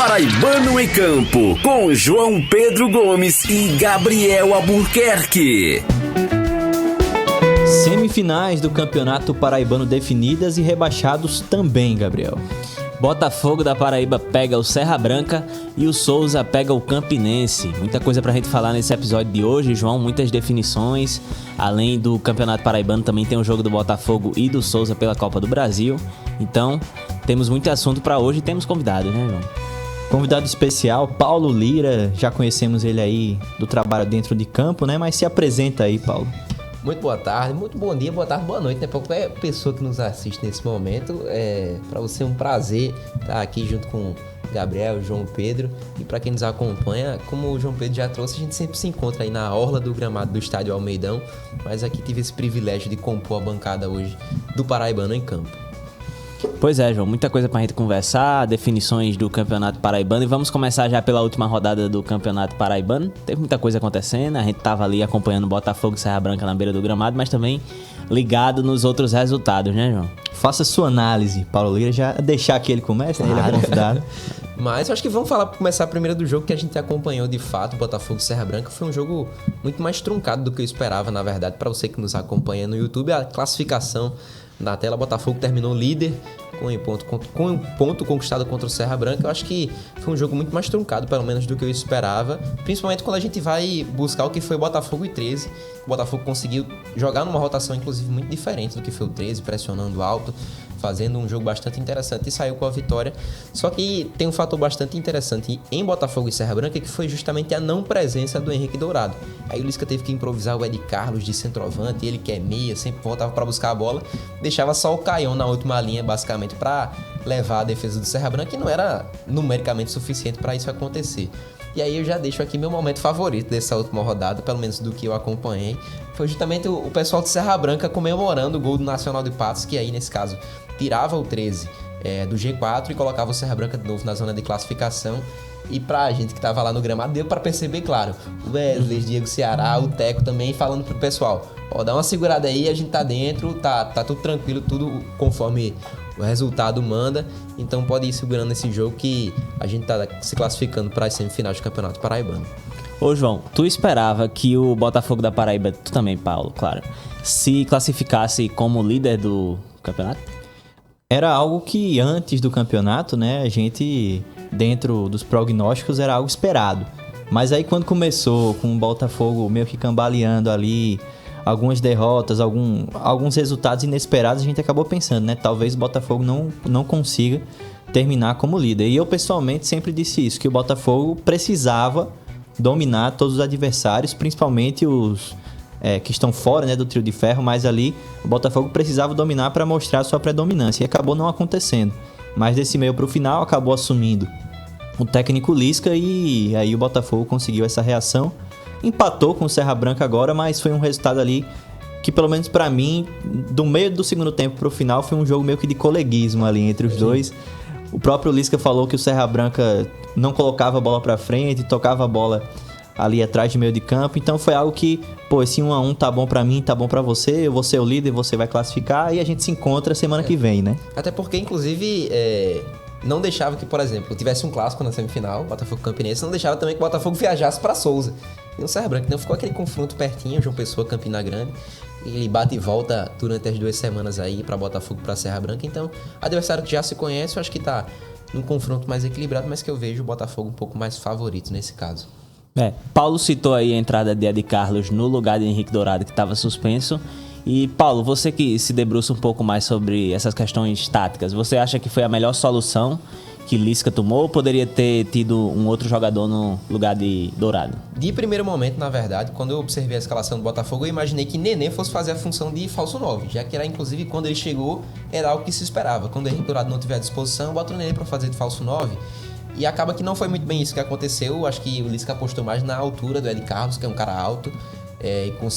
Paraibano em Campo, com João Pedro Gomes e Gabriel Albuquerque. Semifinais do Campeonato Paraibano definidas e rebaixados também, Gabriel. Botafogo da Paraíba pega o Serra Branca e o Souza pega o Campinense. Muita coisa pra gente falar nesse episódio de hoje, João, muitas definições. Além do Campeonato Paraibano, também tem o jogo do Botafogo e do Souza pela Copa do Brasil. Então, temos muito assunto pra hoje e temos convidados, né, João? Convidado especial, Paulo Lira. Já conhecemos ele aí do trabalho dentro de campo, né? Mas se apresenta aí, Paulo. Muito boa tarde, muito bom dia, boa tarde, boa noite, né? Para qualquer pessoa que nos assiste nesse momento, para você é um prazer estar aqui junto com Gabriel, João Pedro, e para quem nos acompanha, como o João Pedro já trouxe, a gente sempre se encontra aí na orla do gramado do Estádio Almeidão, mas aqui tive esse privilégio de compor a bancada hoje do Paraibano em Campo. Pois é, João, muita coisa pra gente conversar, definições do Campeonato Paraibano, e vamos começar já pela última rodada do Campeonato Paraibano. Teve muita coisa acontecendo, a gente tava ali acompanhando Botafogo e Serra Branca na beira do gramado, mas também ligado nos outros resultados, né, João? Faça sua análise, Paulo Lira, já deixar que ele comece, né? Ele é convidado. Mas eu acho que vamos começar primeiro do jogo que a gente acompanhou de fato, Botafogo e Serra Branca. Foi um jogo muito mais truncado do que eu esperava, na verdade, para você que nos acompanha no YouTube. A classificação na tela, Botafogo terminou líder com um ponto conquistado contra o Serra Branca. Eu acho que foi um jogo muito mais truncado, pelo menos do que eu esperava, principalmente quando a gente vai buscar o que foi Botafogo e 13. O Botafogo conseguiu jogar numa rotação, inclusive, muito diferente do que foi o 13, pressionando alto, fazendo um jogo bastante interessante e saiu com a vitória. Só que tem um fator bastante interessante em Botafogo e Serra Branca, que foi justamente a não presença do Henrique Dourado. Aí o Lisca teve que improvisar o Ed Carlos de centroavante, ele que é meia, sempre voltava para buscar a bola, deixava só o Caião na última linha, basicamente, para levar a defesa do Serra Branca, e não era numericamente suficiente para isso acontecer. E aí eu já deixo aqui meu momento favorito dessa última rodada, pelo menos do que eu acompanhei, foi justamente o pessoal de Serra Branca comemorando o gol do Nacional de Patos, que aí, nesse caso, tirava o 13 do G4 e colocava o Serra Branca de novo na zona de classificação. E pra gente que tava lá no gramado, deu pra perceber, claro, o Wesley, Diego Ceará, o Teco também falando pro pessoal: ó, dá uma segurada aí, a gente tá dentro, tá tudo tranquilo, tudo conforme o resultado manda, então pode ir segurando esse jogo que a gente tá se classificando para as semifinais do Campeonato Paraibano. Ô, João, tu esperava que o Botafogo da Paraíba, tu também, Paulo, claro, se classificasse como líder do campeonato? Era algo que antes do campeonato, né, a gente, dentro dos prognósticos, era algo esperado. Mas aí quando começou com o Botafogo meio que cambaleando ali, algumas derrotas, alguns resultados inesperados, a gente acabou pensando, né, talvez o Botafogo não consiga terminar como líder. E eu pessoalmente sempre disse isso, que o Botafogo precisava dominar todos os adversários, principalmente os que estão fora, né, do trio de ferro, mas ali o Botafogo precisava dominar para mostrar a sua predominância, e acabou não acontecendo. Mas desse meio para o final acabou assumindo o técnico Lisca, e aí o Botafogo conseguiu essa reação, empatou com o Serra Branca agora, mas foi um resultado ali que, pelo menos para mim, do meio do segundo tempo para o final, foi um jogo meio que de coleguismo ali entre os dois. O próprio Lisca falou que o Serra Branca não colocava a bola para frente, tocava a bola ali atrás de meio de campo, então foi algo que, pô, esse 1-1 tá bom pra mim, tá bom pra você, eu vou ser o líder, você vai classificar, e a gente se encontra semana que vem, né? Até porque, inclusive, não deixava que, por exemplo, tivesse um clássico na semifinal, Botafogo Campinense, não deixava também que o Botafogo viajasse pra Souza. E o Serra Branca, então ficou aquele confronto pertinho, João Pessoa, Campina Grande, e ele bate e volta durante as 2 semanas aí pra Botafogo, pra Serra Branca, então, adversário que já se conhece, eu acho que tá num confronto mais equilibrado, mas que eu vejo o Botafogo um pouco mais favorito nesse caso. Paulo citou aí a entrada de Ed Carlos no lugar de Henrique Dourado, que estava suspenso. E, Paulo, você que se debruça um pouco mais sobre essas questões táticas, você acha que foi a melhor solução que Lisca tomou, ou poderia ter tido um outro jogador no lugar de Dourado? De primeiro momento, na verdade, quando eu observei a escalação do Botafogo, eu imaginei que Nenê fosse fazer a função de falso 9, já que era, inclusive, quando ele chegou, era algo que se esperava. Quando o Henrique Dourado não tiver à disposição, bota o Nenê para fazer de falso 9. E acaba que não foi muito bem isso que aconteceu. Acho que o Lisca apostou mais na altura do Ed Carlos, que é um cara alto,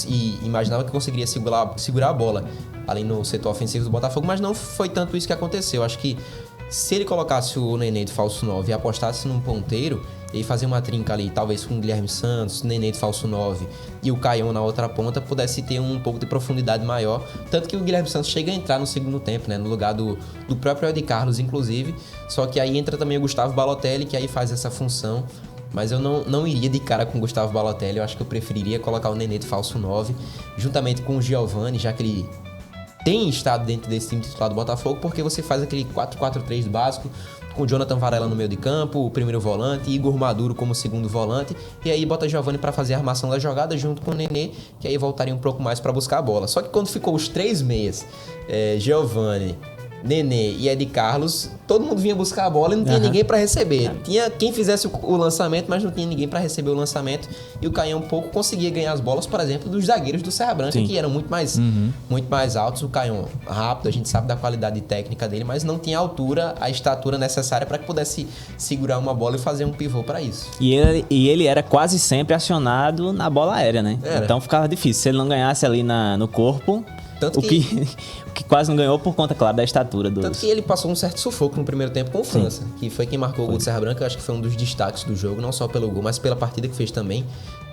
e imaginava que conseguiria segurar a bola ali no setor ofensivo do Botafogo, mas não foi tanto isso que aconteceu. Acho que se ele colocasse o Nenê de falso 9 e apostasse num ponteiro, e fazer uma trinca ali, talvez com o Guilherme Santos, Nenê de falso 9 e o Caion na outra ponta, pudesse ter um pouco de profundidade maior. Tanto que o Guilherme Santos chega a entrar no segundo tempo, né? No lugar do próprio Ed Carlos, inclusive. Só que aí entra também o Gustavo Balotelli, que aí faz essa função. Mas eu não iria de cara com o Gustavo Balotelli. Eu acho que eu preferiria colocar o Nenê de falso 9, juntamente com o Giovani, já que ele tem estado dentro desse time titular do Botafogo, porque você faz aquele 4-4-3 básico, com o Jonathan Varela no meio de campo, o primeiro volante, Igor Maduro como segundo volante, e aí bota Giovani para fazer a armação da jogada junto com o Nenê, que aí voltaria um pouco mais para buscar a bola. Só que quando ficou os 3 meias, Giovani, Nenê e Ed Carlos, todo mundo vinha buscar a bola e não tinha ninguém para receber. Tinha quem fizesse o lançamento, mas não tinha ninguém para receber o lançamento. E o Caião um pouco conseguia ganhar as bolas, por exemplo, dos zagueiros do Serra Branca, que eram muito mais altos. O Caião rápido, a gente sabe da qualidade técnica dele, mas não tinha a estatura necessária para que pudesse segurar uma bola e fazer um pivô para isso. E ele era quase sempre acionado na bola aérea, né? Então ficava difícil. Se ele não ganhasse ali no corpo... Tanto o que quase não ganhou por conta, claro, da estatura do... Tanto que ele passou um certo sufoco no primeiro tempo com o França, que foi quem marcou o gol do Serra Branca. Eu acho que foi um dos destaques do jogo, não só pelo gol, mas pela partida que fez também.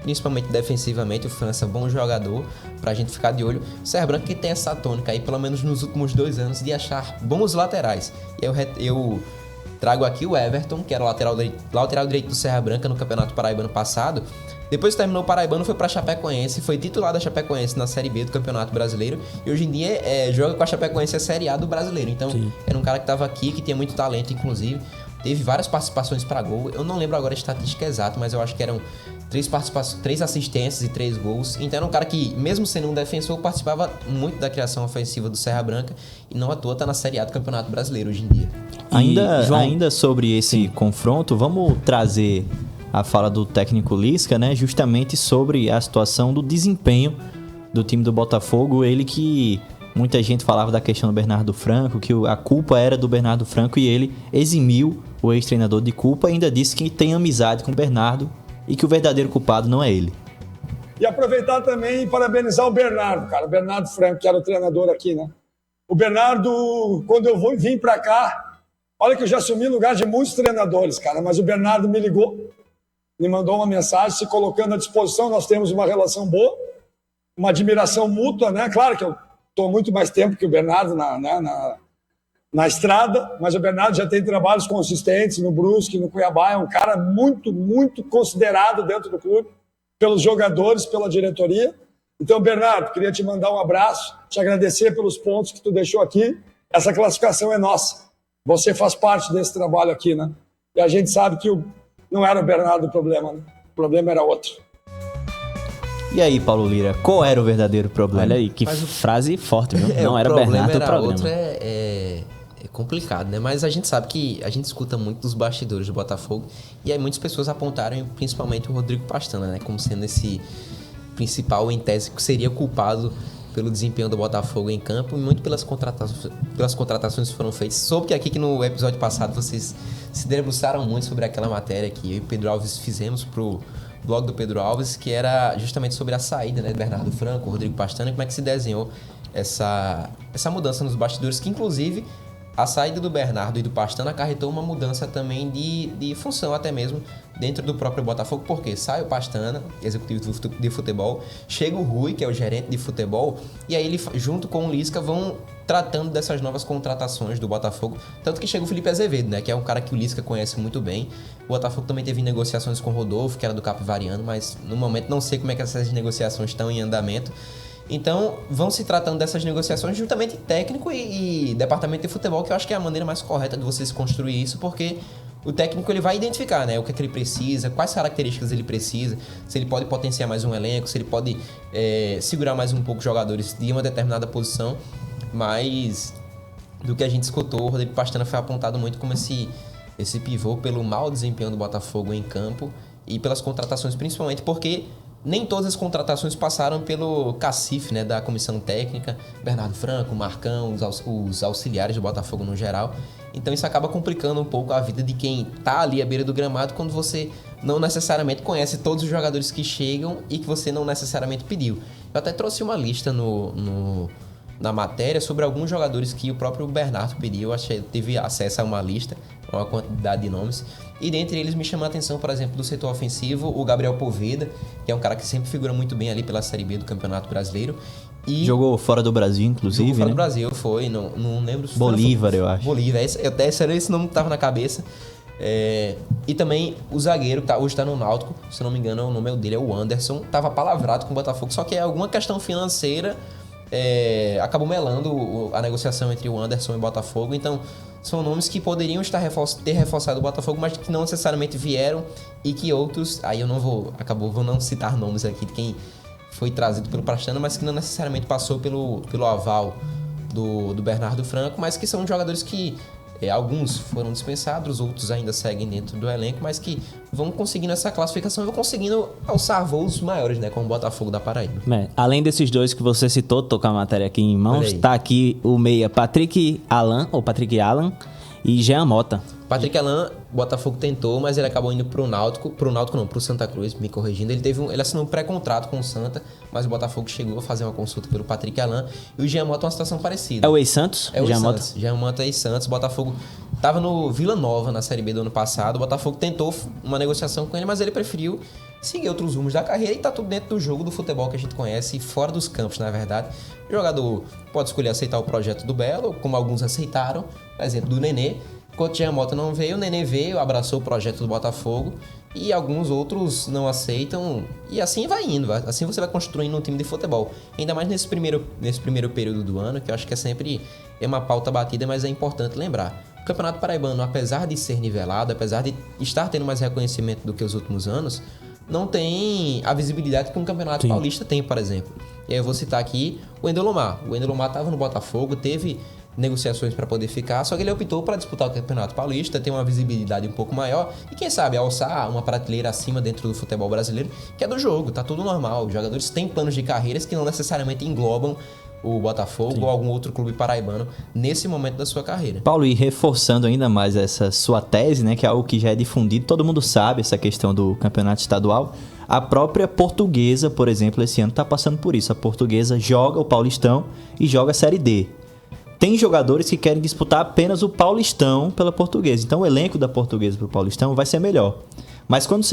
Principalmente defensivamente, o França, bom jogador, pra gente ficar de olho. O Serra Branca que tem essa tônica aí, pelo menos nos últimos 2 anos, de achar bons laterais. E eu trago aqui o Everton, que era o lateral direito do Serra Branca no Campeonato Paraibano passado. Depois que terminou o Paraibano, foi pra Chapecoense, foi titular da Chapecoense na Série B do Campeonato Brasileiro, e hoje em dia joga com a Chapecoense a Série A do Brasileiro. Então, era um cara que tava aqui, que tinha muito talento, inclusive. Teve várias participações para gol. Eu não lembro agora a estatística exata, mas eu acho que eram 3 assistências e 3 gols. Então era um cara que, mesmo sendo um defensor, participava muito da criação ofensiva do Serra Branca, e não à toa tá na Série A do Campeonato Brasileiro hoje em dia. Ainda sobre esse confronto, vamos trazer a fala do técnico Lisca, né? Justamente sobre a situação do desempenho do time do Botafogo. Ele que muita gente falava da questão do Bernardo Franco, que a culpa era do Bernardo Franco, e ele eximiu o ex-treinador de culpa e ainda disse que tem amizade com o Bernardo e que o verdadeiro culpado não é ele. E aproveitar também e parabenizar o Bernardo, cara. O Bernardo Franco, que era o treinador aqui, né? O Bernardo, quando eu vim pra cá, olha que eu já assumi lugar de muitos treinadores, cara, mas o Bernardo me ligou, me mandou uma mensagem se colocando à disposição. Nós temos uma relação boa, uma admiração mútua, né? Claro que eu estou muito mais tempo que o Bernardo na estrada, mas o Bernardo já tem trabalhos consistentes no Brusque, no Cuiabá. É um cara muito, muito considerado dentro do clube, pelos jogadores, pela diretoria. Então, Bernardo, queria te mandar um abraço, te agradecer pelos pontos que tu deixou aqui. Essa classificação é nossa. Você faz parte desse trabalho aqui, né? E a gente sabe que não era o Bernardo o problema, né? O problema era outro. E aí, Paulo Lira, qual era o verdadeiro problema? Olha aí, que frase forte, viu? Não era o Bernardo o problema. Outro é complicado, né? Mas a gente sabe que a gente escuta muito dos bastidores do Botafogo, e aí muitas pessoas apontaram principalmente o Rodrigo Pastana, né? Como sendo esse principal, em tese, que seria culpado pelo desempenho do Botafogo em campo, e muito pelas contratações que foram feitas. Soube que no episódio passado vocês se debruçaram muito sobre aquela matéria que eu e o Pedro Alves fizemos pro blog do Pedro Alves, que era justamente sobre a saída, né, de Bernardo Franco, Rodrigo Pastana, e como é que se desenhou essa mudança nos bastidores, que inclusive a saída do Bernardo e do Pastana acarretou uma mudança também de função até mesmo dentro do próprio Botafogo, porque sai o Pastana, executivo de futebol, chega o Rui, que é o gerente de futebol, e aí ele, junto com o Lisca, vão tratando dessas novas contratações do Botafogo, tanto que chega o Felipe Azevedo, né, que é um cara que o Lisca conhece muito bem. O Botafogo também teve negociações com o Rodolfo, que era do Capivariano, mas no momento não sei como é que essas negociações estão em andamento. Então, vão se tratando dessas negociações juntamente técnico e departamento de futebol, que eu acho que é a maneira mais correta de você se construir isso, porque o técnico ele vai identificar, né, o que é que ele precisa, quais características ele precisa, se ele pode potenciar mais um elenco, se ele pode segurar mais um pouco jogadores de uma determinada posição. Mas, do que a gente escutou, o Rodrigo Pastana foi apontado muito como esse pivô pelo mau desempenho do Botafogo em campo e pelas contratações, principalmente porque nem todas as contratações passaram pelo cacife, né, da comissão técnica, Bernardo Franco, Marcão, os auxiliares do Botafogo no geral. Então isso acaba complicando um pouco a vida de quem tá ali à beira do gramado, quando você não necessariamente conhece todos os jogadores que chegam e que você não necessariamente pediu. Eu até trouxe uma lista na matéria sobre alguns jogadores que o próprio Bernardo pediu. Eu teve acesso a uma lista. uma quantidade de nomes. E dentre eles me chama a atenção, por exemplo, do setor ofensivo, o Gabriel Poveda, que é um cara que sempre figura muito bem ali pela Série B do Campeonato Brasileiro. E jogou fora do Brasil, inclusive, jogou fora né? do Brasil, foi, não lembro se Bolívar, eu acho. Bolívar, esse nome que tava na cabeça. E também o zagueiro, que hoje tá no Náutico, se não me engano, o nome dele é o Anderson, tava palavrado com o Botafogo, só que alguma questão financeira acabou melando a negociação entre o Anderson e o Botafogo, então são nomes que poderiam ter reforçado o Botafogo, mas que não necessariamente vieram e que outros, aí eu vou não citar nomes aqui de quem foi trazido pelo Pastana, mas que não necessariamente passou pelo aval do Bernardo Franco, mas que são jogadores que alguns foram dispensados, outros ainda seguem dentro do elenco, mas que vão conseguindo essa classificação e vão conseguindo alçar voos maiores, né? Como o Botafogo da Paraíba. Além desses dois que você citou, tô com a matéria aqui em mãos, tá aqui o meia Patrick Alan e Jean Mota. Patrick Alan, Botafogo tentou, mas ele acabou indo pro Santa Cruz, me corrigindo. Ele assinou um pré-contrato com o Santa, mas o Botafogo chegou a fazer uma consulta pelo Patrick Alan. E o Jean Mota é uma situação parecida. É o ex-Santos? É o ex-Santos. Jean Mota é ex-Santos. O Botafogo tava no Vila Nova na Série B do ano passado. O Botafogo tentou uma negociação com ele, mas ele preferiu seguir outros rumos da carreira e tá tudo dentro do jogo do futebol que a gente conhece, fora dos campos, na verdade. O jogador pode escolher aceitar o projeto do Belo, como alguns aceitaram, por exemplo, do Nenê. Enquanto o Jean Mota não veio, o Nenê veio, abraçou o projeto do Botafogo e alguns outros não aceitam e assim vai indo, assim você vai construindo um time de futebol. Ainda mais nesse primeiro período do ano, que eu acho que sempre uma pauta batida, mas é importante lembrar. O Campeonato Paraibano, apesar de ser nivelado, apesar de estar tendo mais reconhecimento do que os últimos anos, não tem a visibilidade que um Campeonato Paulista tem, por exemplo. E aí eu vou citar aqui o Wendel Lomar. O Wendel Lomar estava no Botafogo, teve negociações para poder ficar, só que ele optou para disputar o Campeonato Paulista, ter uma visibilidade um pouco maior e quem sabe alçar uma prateleira acima dentro do futebol brasileiro, que é do jogo, tá tudo normal. Os jogadores têm planos de carreiras que não necessariamente englobam o Botafogo ou algum outro clube paraibano nesse momento da sua carreira. Paulo, e reforçando ainda mais essa sua tese, né, que é algo que já é difundido, todo mundo sabe essa questão do campeonato estadual. A própria Portuguesa, por exemplo, esse ano está passando por isso. A Portuguesa joga o Paulistão e joga a Série D. Tem jogadores que querem disputar apenas o Paulistão pela Portuguesa. Então o elenco da Portuguesa para o Paulistão vai ser melhor. Mas quando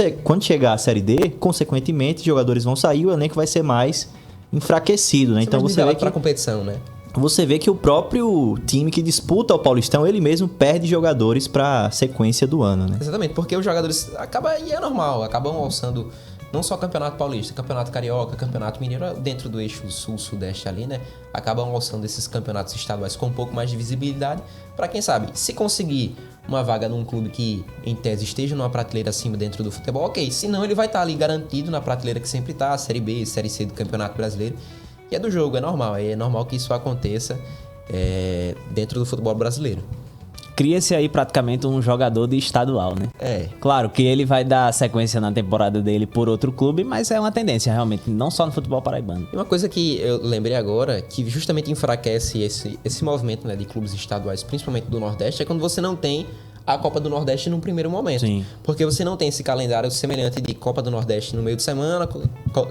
chegar a Série D, consequentemente, jogadores vão sair e o elenco vai ser mais enfraquecido, né? Então você vê que para competição, né? Você vê que o próprio time que disputa o Paulistão, ele mesmo perde jogadores para a sequência do ano, né? Exatamente, porque os jogadores e é normal, acabam alçando não só Campeonato Paulista, Campeonato Carioca, Campeonato Mineiro, dentro do eixo sul-sudeste ali, né? Acabam alçando esses campeonatos estaduais com um pouco mais de visibilidade, para quem sabe, se conseguir uma vaga num clube que, em tese, esteja numa prateleira acima dentro do futebol, ok. Senão ele vai estar ali garantido na prateleira que sempre está, Série B, Série C do Campeonato Brasileiro. E é do jogo, é normal que isso aconteça dentro do futebol brasileiro. Cria-se aí praticamente um jogador de estadual, né? É. Claro que ele vai dar sequência na temporada dele por outro clube, mas é uma tendência realmente, não só no futebol paraibano. E uma coisa que eu lembrei agora, que justamente enfraquece esse movimento, né, de clubes estaduais, principalmente do Nordeste, é quando você não tem a Copa do Nordeste num primeiro momento. Sim. Porque você não tem esse calendário semelhante de Copa do Nordeste no meio de semana,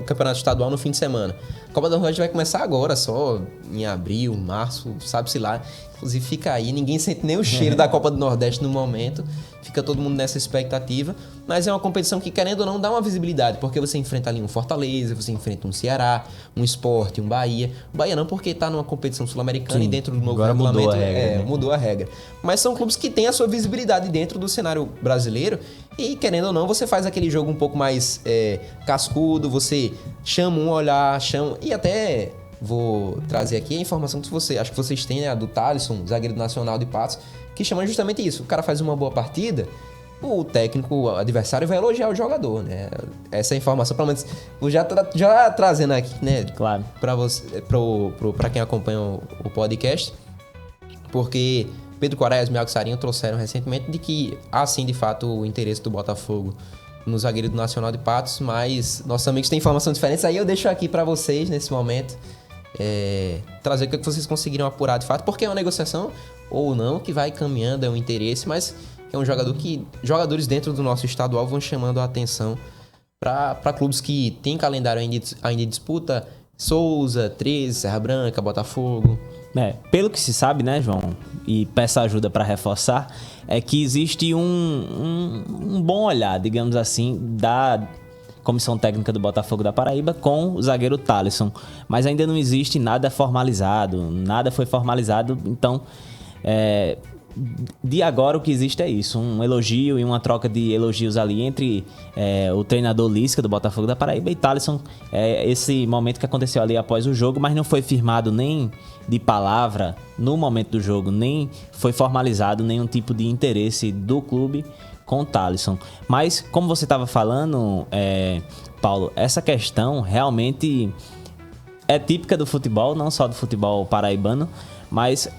Campeonato Estadual no fim de semana. A Copa do Nordeste vai começar agora, só em abril, março, sabe-se lá. Inclusive fica aí, ninguém sente nem o cheiro da Copa do Nordeste no momento. Fica todo mundo nessa expectativa. Mas é uma competição que, querendo ou não, dá uma visibilidade. Porque você enfrenta ali um Fortaleza, você enfrenta um Ceará, um Sport, um Bahia. Bahia não, porque tá numa competição sul-americana e dentro do novo regulamento mudou a regra, né? Mudou a regra. Mas são clubes que têm a sua visibilidade dentro do cenário brasileiro. E, querendo ou não, você faz aquele jogo um pouco mais cascudo. Você chama um olhar, e até... Vou trazer aqui a informação que acho que vocês têm, né? A do Thalisson, zagueiro nacional de Patos, que chama justamente isso. O cara faz uma boa partida, o técnico, o adversário, vai elogiar o jogador, né? Essa informação, pelo menos, vou já trazendo aqui, né? Claro. Pra você, pra quem acompanha o podcast, porque Pedro Quaresma e Iago Sarinho trouxeram recentemente de que há sim, de fato, o interesse do Botafogo no zagueiro do Nacional de Patos, mas nossos amigos têm informações diferentes, aí eu deixo aqui pra vocês, nesse momento, trazer o que vocês conseguiram apurar de fato, porque é uma negociação ou não que vai caminhando, é um interesse, mas é um jogador que jogadores dentro do nosso estadual vão chamando a atenção para clubes que têm calendário ainda em disputa. Souza, 13, Serra Branca, Botafogo. Pelo que se sabe, né, João? e peço ajuda para reforçar, é que existe um bom olhar, digamos assim, da comissão técnica do Botafogo da Paraíba com o zagueiro Thalisson. Mas ainda não existe nada formalizado, nada foi formalizado, então de agora o que existe é isso, um elogio e uma troca de elogios ali entre o treinador Lisca do Botafogo da Paraíba e Thalisson. Esse momento que aconteceu ali após o jogo, mas não foi firmado nem de palavra no momento do jogo, nem foi formalizado nenhum tipo de interesse do clube com o Thalisson. Mas como você estava falando, Paulo, essa questão realmente é típica do futebol, não só do futebol paraibano, mas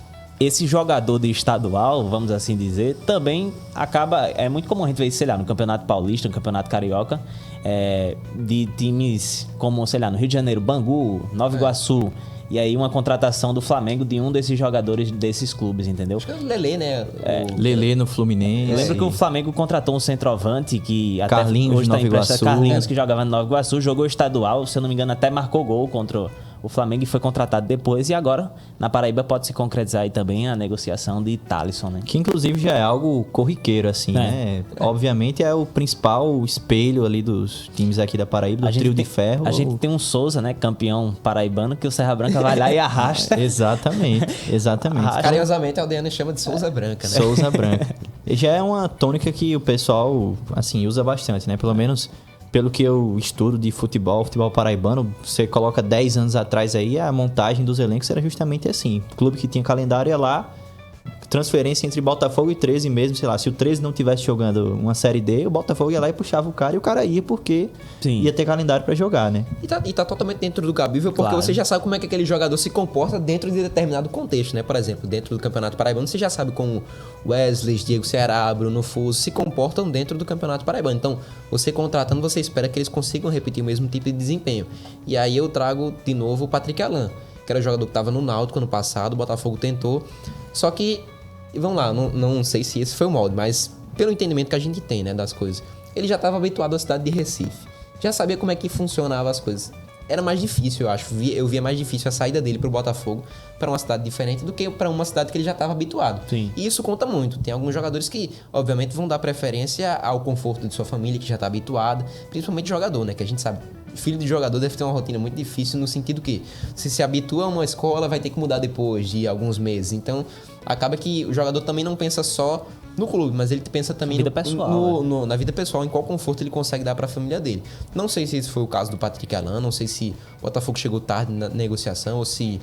esse jogador de estadual, vamos assim dizer, também acaba... É muito comum a gente ver isso, sei lá, no Campeonato Paulista, no Campeonato Carioca, de times como, sei lá, no Rio de Janeiro, Bangu, Nova Iguaçu, e aí uma contratação do Flamengo de um desses jogadores desses clubes, entendeu? Acho que é o Lelê, né? Lelê no Fluminense. Eu lembro que o Flamengo contratou um centroavante que até Carlinhos hoje de Nova Iguaçu. Carlinhos, que jogava no Nova Iguaçu, jogou estadual, se eu não me engano, até marcou gol contra o Flamengo e foi contratado depois. E agora, na Paraíba, pode se concretizar aí também a negociação de Thalisson, né? Que inclusive já é algo corriqueiro, assim, né? Obviamente é o principal espelho ali dos times aqui da Paraíba, do trio de ferro. A gente tem um Souza, né? Campeão paraibano, que o Serra Branca vai lá e arrasta. Exatamente. Carinhosamente a aldeana chama de Souza Branca, né? Souza Branca. E já é uma tônica que o pessoal, assim, usa bastante, né? Pelo menos pelo que eu estudo de futebol paraibano, você coloca 10 anos atrás aí, a montagem dos elencos era justamente assim. O clube que tinha calendário ia lá, transferência entre Botafogo e 13 mesmo, sei lá, se o 13 não tivesse jogando uma Série D, o Botafogo ia lá e puxava o cara, e o cara ia porque ia ter calendário pra jogar, né? E tá totalmente dentro do cabível, porque você já sabe como é que aquele jogador se comporta dentro de determinado contexto, né? Por exemplo, dentro do Campeonato Paraibano, você já sabe como Wesley, Diego Ceará, Bruno Fuso se comportam dentro do Campeonato Paraibano. Então, você contratando, você espera que eles consigam repetir o mesmo tipo de desempenho. E aí eu trago de novo o Patrick Alan, que era o jogador que estava no Náutico ano passado, o Botafogo tentou, só que e vamos lá, não sei se esse foi o molde, mas pelo entendimento que a gente tem, né, das coisas, ele já estava habituado à cidade de Recife. Já sabia como é que funcionava as coisas. Era mais difícil, eu acho. Eu via mais difícil a saída dele pro Botafogo para uma cidade diferente do que para uma cidade que ele já estava habituado. Sim. E isso conta muito. Tem alguns jogadores que, obviamente, vão dar preferência ao conforto de sua família, que já está habituada. Principalmente jogador, né? Que a gente sabe, filho de jogador deve ter uma rotina muito difícil no sentido que se habitua a uma escola, vai ter que mudar depois de alguns meses. Então, acaba que o jogador também não pensa só no clube, mas ele pensa também na vida pessoal, em qual conforto ele consegue dar para a família dele. Não sei se esse foi o caso do Patrick Alan, não sei se o Botafogo chegou tarde na negociação ou se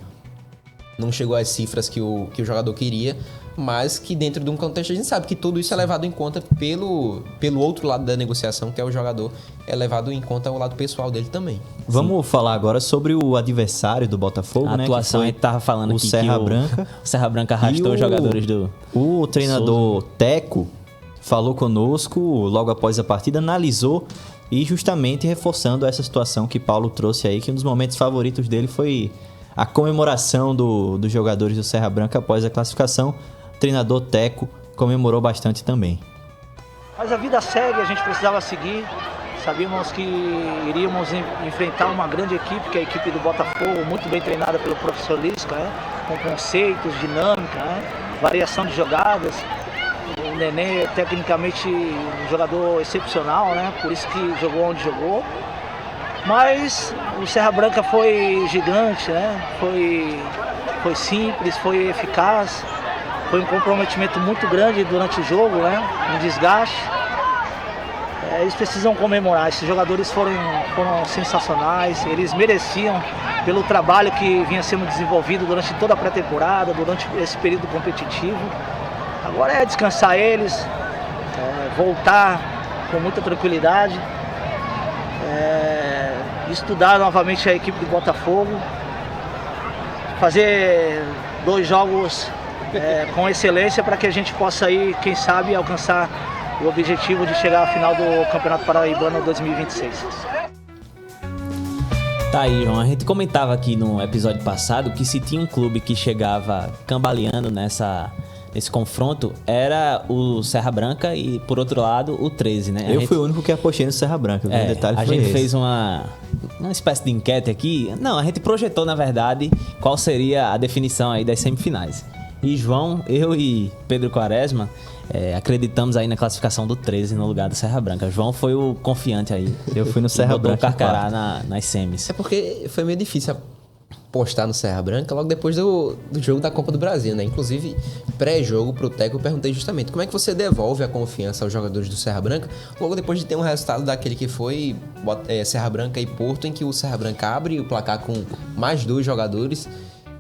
não chegou às cifras que o jogador queria, mas que dentro de um contexto a gente sabe que tudo isso é levado em conta pelo outro lado da negociação, que é o jogador, é levado em conta o lado pessoal dele também. Vamos falar agora sobre o adversário do Botafogo, né? A atuação, a gente tava falando aqui Serra Branca. O Serra Branca arrastou os jogadores do... O treinador Teco falou conosco logo após a partida, analisou e justamente reforçando essa situação que Paulo trouxe aí, que um dos momentos favoritos dele foi a comemoração dos jogadores do Serra Branca após a classificação. O treinador Teco comemorou bastante também. Mas a vida segue, a gente precisava seguir. Sabíamos que iríamos enfrentar uma grande equipe, que é a equipe do Botafogo, muito bem treinada pelo professor Lisca, né? Com conceitos, dinâmica, né? Variação de jogadas. O Nenê é tecnicamente um jogador excepcional, né? Por isso que jogou onde jogou. Mas o Serra Branca foi gigante, né? Foi simples, foi eficaz. Foi um comprometimento muito grande durante o jogo, né? Um desgaste. Eles precisam comemorar. Esses jogadores foram sensacionais. Eles mereciam pelo trabalho que vinha sendo desenvolvido durante toda a pré-temporada, durante esse período competitivo. Agora é descansar eles, voltar com muita tranquilidade, estudar novamente a equipe do Botafogo, fazer 2 jogos com excelência para que a gente possa aí, quem sabe, alcançar o objetivo de chegar à final do Campeonato Paraibano 2026. Tá aí, João. A gente comentava aqui no episódio passado que se tinha um clube que chegava cambaleando nesse confronto, era o Serra Branca e, por outro lado, o 13, né? Eu fui o único que apostei no Serra Branca. O detalhe a foi gente esse. fez uma espécie de enquete aqui. Não, a gente projetou, na verdade, qual seria a definição aí das semifinais. E João, eu e Pedro Quaresma acreditamos aí na classificação do 13 no lugar do Serra Branca. João foi o confiante aí. Eu fui no Serra botou Branca o Carcará nas semis. É porque foi meio difícil apostar no Serra Branca logo depois do jogo da Copa do Brasil, né? Inclusive, pré-jogo pro Teco, eu perguntei justamente como é que você devolve a confiança aos jogadores do Serra Branca logo depois de ter um resultado daquele que foi Serra Branca e Porto, em que o Serra Branca abre o placar com mais 2 jogadores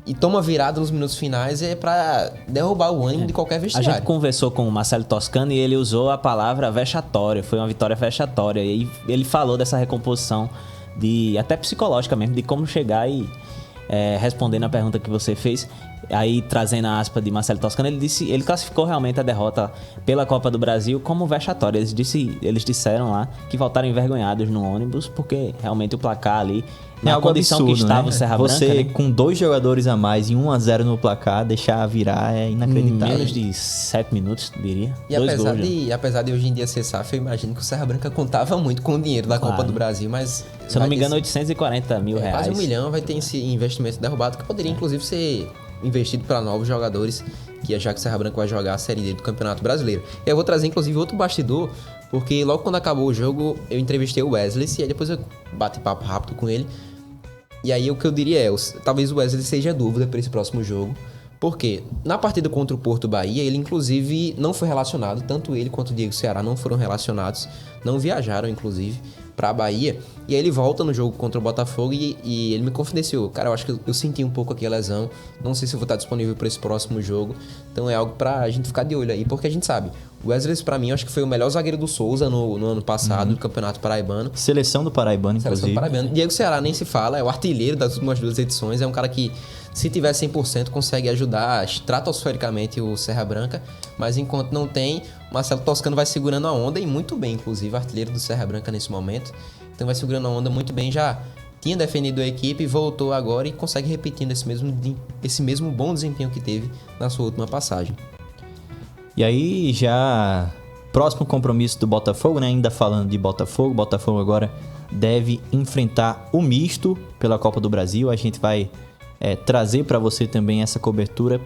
e toma virada nos minutos finais pra derrubar o ânimo de qualquer A vestiário. gente conversou com o Marcelo Toscano e ele usou a palavra vexatória. Foi uma vitória vexatória. E ele falou dessa recomposição, até psicológica mesmo, de como chegar e respondendo a pergunta que você fez. Aí, trazendo a aspa de Marcelo Toscano, ele classificou realmente a derrota pela Copa do Brasil como vexatória. Eles disseram lá que voltaram envergonhados no ônibus, porque realmente o placar ali, na algo condição absurdo, que estava né? o Serra Você, Branca, né? com 2 jogadores a mais e 1-0 no placar, deixar virar é inacreditável. Menos de 7 minutos, diria. E 2 gols. apesar de hoje em dia ser SAF, eu imagino que o Serra Branca contava muito com o dinheiro da Copa do Brasil, mas... Se eu não me engano, 840 mil reais. Quase 1 milhão vai ter esse investimento derrubado, que poderia inclusive ser investido para novos jogadores, que já que o Serra Branca vai jogar a Série D do Campeonato Brasileiro. E eu vou trazer inclusive outro bastidor, porque logo quando acabou o jogo, eu entrevistei o Wesley, e aí depois eu bati papo rápido com ele. E aí o que eu diria talvez o Wesley seja dúvida para esse próximo jogo, porque na partida contra o Porto Bahia, ele inclusive não foi relacionado, tanto ele quanto o Diego Ceará não foram relacionados, não viajaram inclusive pra Bahia, e aí ele volta no jogo contra o Botafogo e ele me confidenciou, cara, eu acho que eu senti um pouco aqui a lesão, não sei se eu vou estar disponível para esse próximo jogo, então é algo pra gente ficar de olho aí, porque a gente sabe, o Wesley pra mim eu acho que foi o melhor zagueiro do Souza no ano passado, do Campeonato Paraibano. Seleção do Paraibano, Seleção inclusive. do Paraibano. Diego Ceará nem se fala, é o artilheiro das últimas 2 edições, é um cara que, se tiver 100%, consegue ajudar estratosfericamente o Serra Branca, mas enquanto não tem, Marcelo Toscano vai segurando a onda, e muito bem, inclusive, artilheiro do Serra Branca nesse momento, então vai segurando a onda muito bem, já tinha defendido a equipe, voltou agora e consegue repetindo esse mesmo bom desempenho que teve na sua última passagem. E aí, já próximo compromisso do Botafogo, né? Ainda falando de Botafogo, Botafogo agora deve enfrentar o misto pela Copa do Brasil. A gente vai trazer para você também essa cobertura.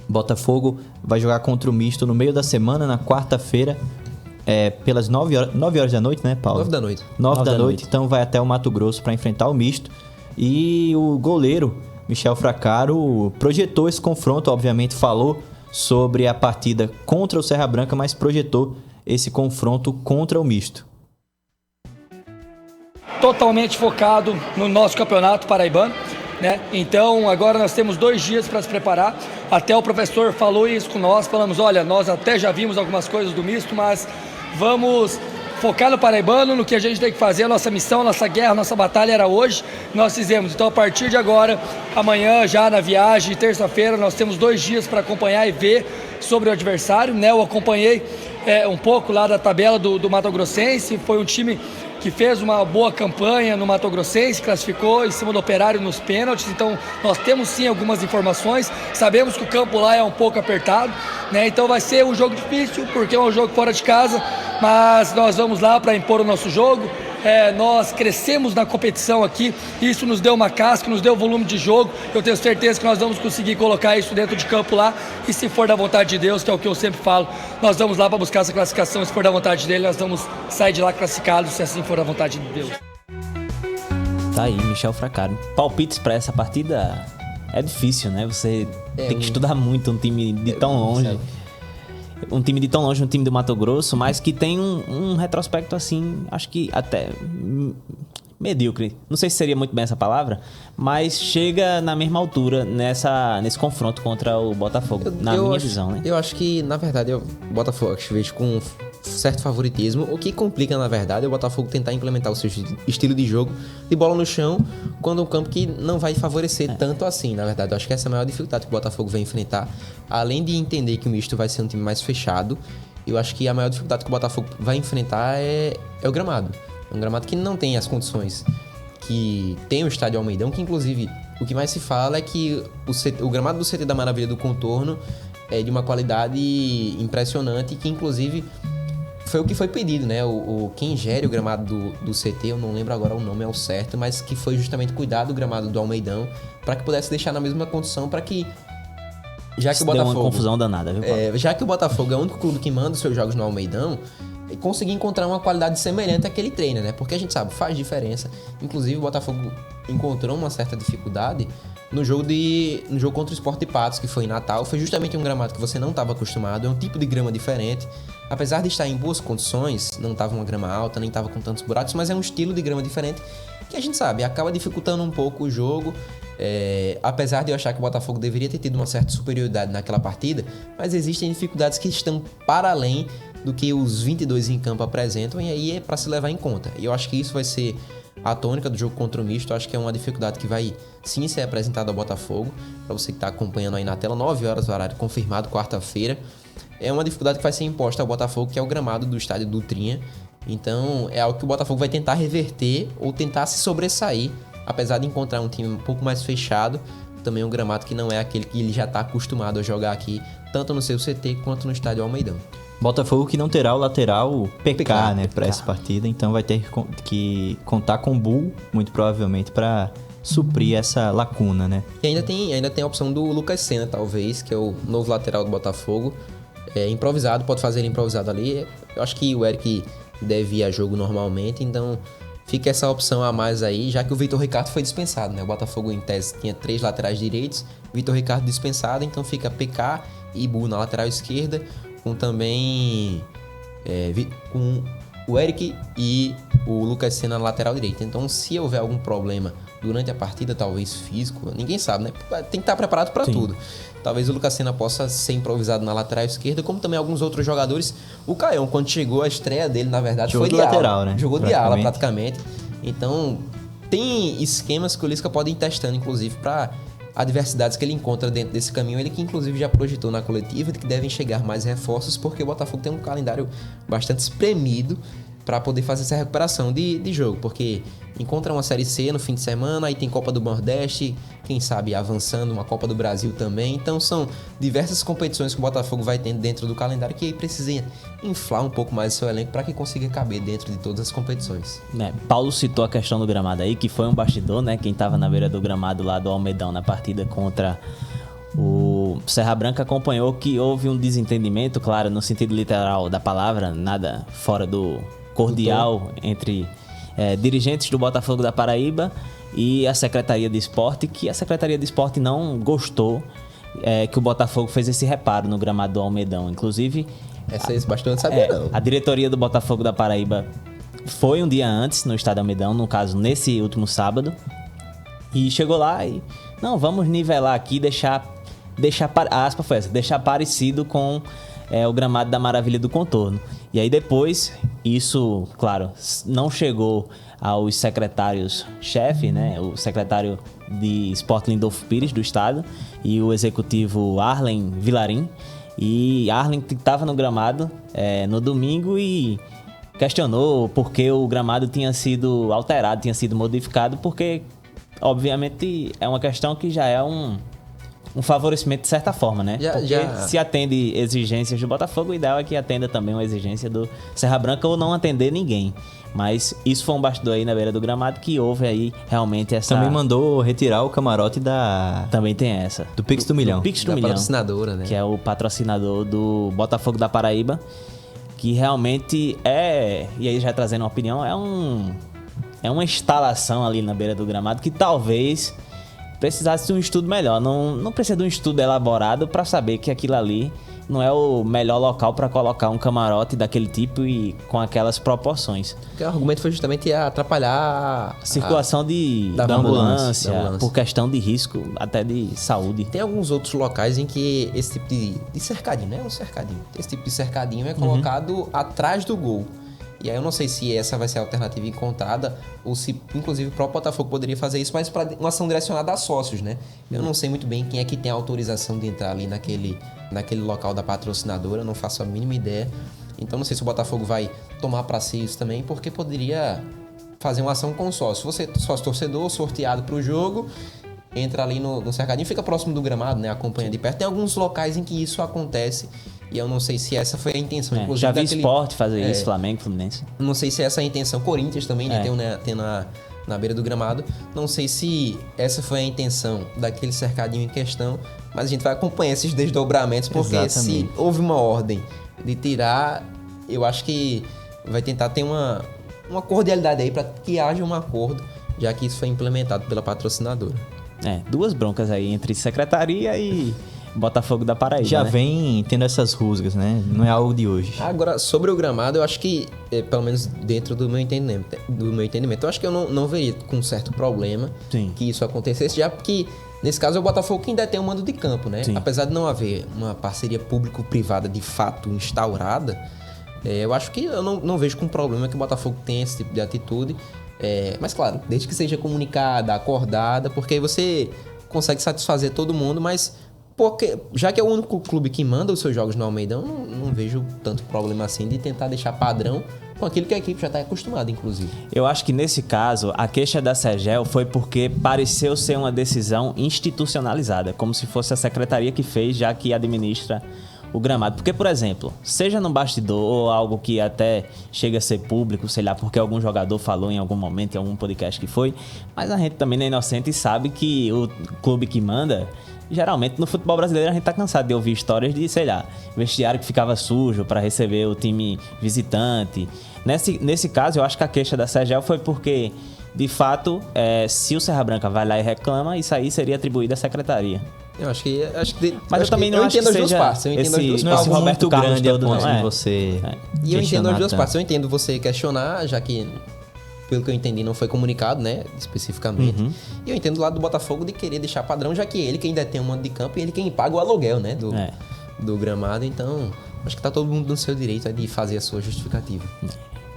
Botafogo vai jogar contra o misto no meio da semana, na quarta-feira, pelas 9 horas da noite, né, Paulo? 9 da noite. 9 da noite, então vai até o Mato Grosso para enfrentar o misto. E o goleiro, Michel Fracaro, projetou esse confronto, obviamente falou sobre a partida contra o Serra Branca, mas projetou esse confronto contra o misto. Totalmente focado no nosso campeonato paraibano, né? Então agora nós temos 2 dias para se preparar. Até o professor falou isso com nós, falamos, olha, nós até já vimos algumas coisas do misto, mas vamos focar no paraibano, no que a gente tem que fazer, a nossa missão, a nossa guerra, a nossa batalha era hoje, nós fizemos. Então a partir de agora, amanhã já na viagem, terça-feira, nós temos 2 dias para acompanhar e ver sobre o adversário, né? Eu acompanhei um pouco lá da tabela do Mato Grossense, foi um time que fez uma boa campanha no Mato Grossense, classificou em cima do Operário nos pênaltis, então nós temos sim algumas informações, sabemos que o campo lá é um pouco apertado, né? Então vai ser um jogo difícil, porque é um jogo fora de casa, mas nós vamos lá para impor o nosso jogo. Nós crescemos na competição aqui, isso nos deu uma casca, nos deu volume de jogo, eu tenho certeza que nós vamos conseguir colocar isso dentro de campo lá, e se for da vontade de Deus, que é o que eu sempre falo, nós vamos lá para buscar essa classificação, se for da vontade dele, nós vamos sair de lá classificados, se assim for da vontade de Deus. Tá aí, Michel Fracaro. Palpites pra essa partida é difícil, né? Você tem que estudar muito um time de tão longe. Um time de tão longe, um time do Mato Grosso, mas que tem um retrospecto assim, acho que até medíocre. Não sei se seria muito bem essa palavra, mas chega na mesma altura nesse confronto contra o Botafogo, na minha visão, né? Eu acho que, na verdade, o Botafogo vejo com certo favoritismo. O que complica, na verdade, é o Botafogo tentar implementar o seu estilo de jogo de bola no chão, quando um campo que não vai favorecer tanto assim, na verdade. Eu acho que essa é a maior dificuldade que o Botafogo vai enfrentar. Além de entender que o misto vai ser um time mais fechado, eu acho que a maior dificuldade que o Botafogo vai enfrentar é o gramado. É um gramado que não tem as condições que tem o estádio Almeidão, que inclusive o que mais se fala é que o gramado do CT da Maravilha do Contorno é de uma qualidade impressionante, que inclusive foi o que foi pedido, né? Quem gere o gramado do CT, eu não lembro agora o nome ao certo, mas que foi justamente cuidar do gramado do Almeidão para que pudesse deixar na mesma condição, para que Já que o Deu Botafogo... uma confusão danada, viu, Paulo? Já que o Botafogo é o único clube que manda os seus jogos no Almeidão, conseguir encontrar uma qualidade semelhante àquele treina, né? Porque a gente sabe, faz diferença. Inclusive, o Botafogo encontrou uma certa dificuldade no jogo contra o Sport de Patos, que foi em Natal. Foi justamente um gramado que você não estava acostumado, é um tipo de grama diferente. Apesar de estar em boas condições, não estava uma grama alta, nem estava com tantos buracos, mas é um estilo de grama diferente que a gente sabe, acaba dificultando um pouco o jogo. Apesar de eu achar que o Botafogo deveria ter tido uma certa superioridade naquela partida, mas existem dificuldades que estão para além do que os 22 em campo apresentam, e aí é para se levar em conta. E eu acho que isso vai ser a tônica do jogo contra o Misto. Eu acho que é uma dificuldade que vai sim ser apresentada ao Botafogo, para você que está acompanhando aí na tela, 9 horas, o horário confirmado, quarta-feira. É uma dificuldade que vai ser imposta ao Botafogo, que é o gramado do estádio Dutrinha. Então é algo que o Botafogo vai tentar reverter ou tentar se sobressair, apesar de encontrar um time um pouco mais fechado. Também um gramado que não é aquele que ele já está acostumado a jogar aqui, tanto no seu CT quanto no estádio Almeidão. Botafogo que não terá o lateral PK, né, para PK. essa partida, então vai ter que contar com o Bull, muito provavelmente, para suprir essa lacuna, né? E ainda tem a opção do Lucas Senna, talvez, que é o novo lateral do Botafogo. Improvisado, pode fazer ele improvisado ali. Eu acho que o Eric deve ir a jogo normalmente, então fica essa opção a mais aí, já que o Vitor Ricardo foi dispensado, né? O Botafogo, em tese, tinha 3 laterais direitos, Vitor Ricardo dispensado, então fica PK e Bu na lateral esquerda, com também com o Eric e o Lucas Senna na lateral direita. Então, se houver algum problema durante a partida, talvez físico, ninguém sabe, né? Tem que estar preparado para tudo. Talvez o Lucas Senna possa ser improvisado na lateral esquerda, como também alguns outros jogadores. O Caião, quando chegou, a estreia dele, na verdade, Jogou foi de de lateral, ala. né? Jogou de ala, praticamente. Então, tem esquemas que o Lisca pode ir testando, inclusive, para adversidades que ele encontra dentro desse caminho. Ele que, inclusive, já projetou na coletiva de que devem chegar mais reforços, porque o Botafogo tem um calendário bastante espremido para poder fazer essa recuperação de jogo, porque encontra uma Série C no fim de semana, aí tem Copa do Nordeste, quem sabe avançando uma Copa do Brasil também. Então são diversas competições que o Botafogo vai tendo dentro do calendário, que aí precisa inflar um pouco mais o seu elenco para que consiga caber dentro de todas as competições. Paulo citou a questão do gramado aí, que foi um bastidor, né? Quem tava na beira do gramado lá do Almeidão na partida contra o Serra Branca acompanhou que houve um desentendimento, claro, no sentido literal da palavra, nada fora do cordial entre dirigentes do Botafogo da Paraíba e a Secretaria de Esporte, que a Secretaria de Esporte não gostou que o Botafogo fez esse reparo no gramado do Almeidão. Inclusive, Essa é bastante sabia, não. a diretoria do Botafogo da Paraíba foi um dia antes no estádio Almeidão, no caso, nesse último sábado, e chegou lá e, não, vamos nivelar aqui, deixar a aspa foi essa, deixar parecido com o gramado da Maravilha do Contorno. E aí depois, isso, claro, não chegou aos secretários-chefe, né? O secretário de Esporte Lindolfo Pires, do estado, e o executivo Arlen Vilarim. E Arlen que estava no gramado no domingo e questionou por que o gramado tinha sido alterado, tinha sido modificado, porque, obviamente, é uma questão que já é um favorecimento de certa forma, né? Porque se atende exigências do Botafogo, o ideal é que atenda também uma exigência do Serra Branca ou não atender ninguém. Mas isso foi um bastidor aí na beira do gramado que houve aí realmente essa... Também mandou retirar o camarote Também tem essa. do Pix do Milhão. Do Pix do Da Milhão. patrocinadora, né? Que é o patrocinador do Botafogo da Paraíba. Que realmente e aí já trazendo uma opinião, é uma instalação ali na beira do gramado que talvez precisasse de um estudo melhor. Não precisa de um estudo elaborado para saber que aquilo ali não é o melhor local para colocar um camarote daquele tipo e com aquelas proporções. Porque o argumento foi justamente atrapalhar A circulação da ambulância, por questão de risco, até de saúde. Tem alguns outros locais em que esse tipo de cercadinho, né? Um cercadinho. Esse tipo de cercadinho é colocado atrás do gol. E aí eu não sei se essa vai ser a alternativa encontrada ou se, inclusive, o próprio Botafogo poderia fazer isso, mas para uma ação direcionada a sócios, né? Eu não sei muito bem quem é que tem a autorização de entrar ali naquele local da patrocinadora, eu não faço a mínima ideia. Então não sei se o Botafogo vai tomar para si isso também, porque poderia fazer uma ação com sócio. Você, sócio torcedor, sorteado para o jogo, entra ali no cercadinho, fica próximo do gramado, né? Acompanha de perto. Tem alguns locais em que isso acontece e eu não sei se essa foi a intenção. Inclusive, já vi Sport fazer isso, Flamengo, Fluminense. Não sei se essa é a intenção. Corinthians também, né? Tendo na beira do gramado. Não sei se essa foi a intenção daquele cercadinho em questão, mas a gente vai acompanhar esses desdobramentos, porque Exatamente. se houve uma ordem de tirar, eu acho que vai tentar ter uma cordialidade aí para que haja um acordo, já que isso foi implementado pela patrocinadora. Duas broncas aí entre secretaria e Botafogo da Paraíba, Já né? vem tendo essas rusgas, né? Não é algo de hoje. Agora, sobre o gramado, eu acho que, pelo menos dentro do meu entendimento, eu acho que eu não veria com certo problema Sim. que isso acontecesse, já porque, nesse caso, é o Botafogo que ainda tem o mando de campo, né? Sim. Apesar de não haver uma parceria público-privada de fato instaurada, eu acho que eu não vejo com problema que o Botafogo tenha esse tipo de atitude. Mas, claro, desde que seja comunicada, acordada, porque aí você consegue satisfazer todo mundo, mas... Porque, já que é o único clube que manda os seus jogos no Almeidão, não vejo tanto problema assim de tentar deixar padrão com aquilo que a equipe já está acostumada, inclusive. Eu acho que nesse caso, a queixa da Sergel foi porque pareceu ser uma decisão institucionalizada, como se fosse a secretaria que fez, já que administra o gramado. Porque, por exemplo, seja no bastidor ou algo que até chega a ser público, sei lá, porque algum jogador falou em algum momento, em algum podcast que foi, mas a gente também não é inocente e sabe que o clube que manda... Geralmente, no futebol brasileiro, a gente tá cansado de ouvir histórias de, sei lá, vestiário que ficava sujo para receber o time visitante. Nesse caso, eu acho que a queixa da Sergel foi porque, de fato, se o Serra Branca vai lá e reclama, isso aí seria atribuído à secretaria. Eu acho que... Mas eu também não acho que entendo as duas seja partes. Eu entendo as duas esse- Não é partes. algo Roberto muito Carlos grande ao todo ponto mundo. de você E eu entendo as questionar duas tanto. partes. Eu entendo você questionar, já que, pelo que eu entendi, não foi comunicado, né? Especificamente. E eu entendo do lado do Botafogo de querer deixar padrão, já que ele quem ainda tem um mando de campo e ele quem paga o aluguel, né? Do gramado. Então, acho que tá todo mundo no seu direito de fazer a sua justificativa.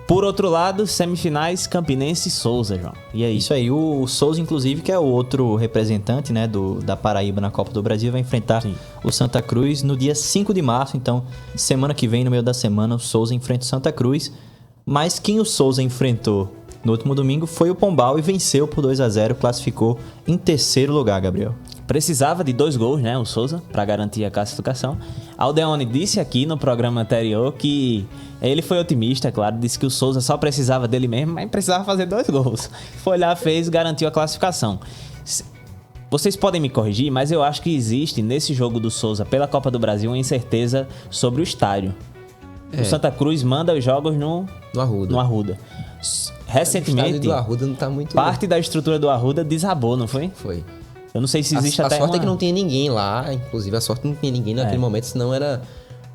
Por outro lado, semifinais, Campinense e Souza, João. E aí? Isso aí, o Souza, inclusive, que é o outro representante, né, da Paraíba na Copa do Brasil, vai enfrentar o Santa Cruz no dia 5 de março. Então, semana que vem, no meio da semana, o Souza enfrenta o Santa Cruz. Mas quem o Souza enfrentou no último domingo foi o Pombal e venceu por 2-0, classificou em terceiro lugar, Gabriel. Precisava de 2 gols, né, o Souza, para garantir a classificação. Aldeone disse aqui no programa anterior que ele foi otimista, claro, disse que o Souza só precisava dele mesmo, mas precisava fazer 2 gols. Foi lá, fez, garantiu a classificação. Vocês podem me corrigir, mas eu acho que existe nesse jogo do Souza pela Copa do Brasil uma incerteza sobre o estádio. O Santa Cruz manda os jogos no Arruda. O Recentemente, estádio do Arruda não tá muito... parte da estrutura do Arruda desabou, não foi? Foi. Eu não sei se existe a até sorte uma... é que não tinha ninguém lá, inclusive a sorte não tinha ninguém naquele momento, senão era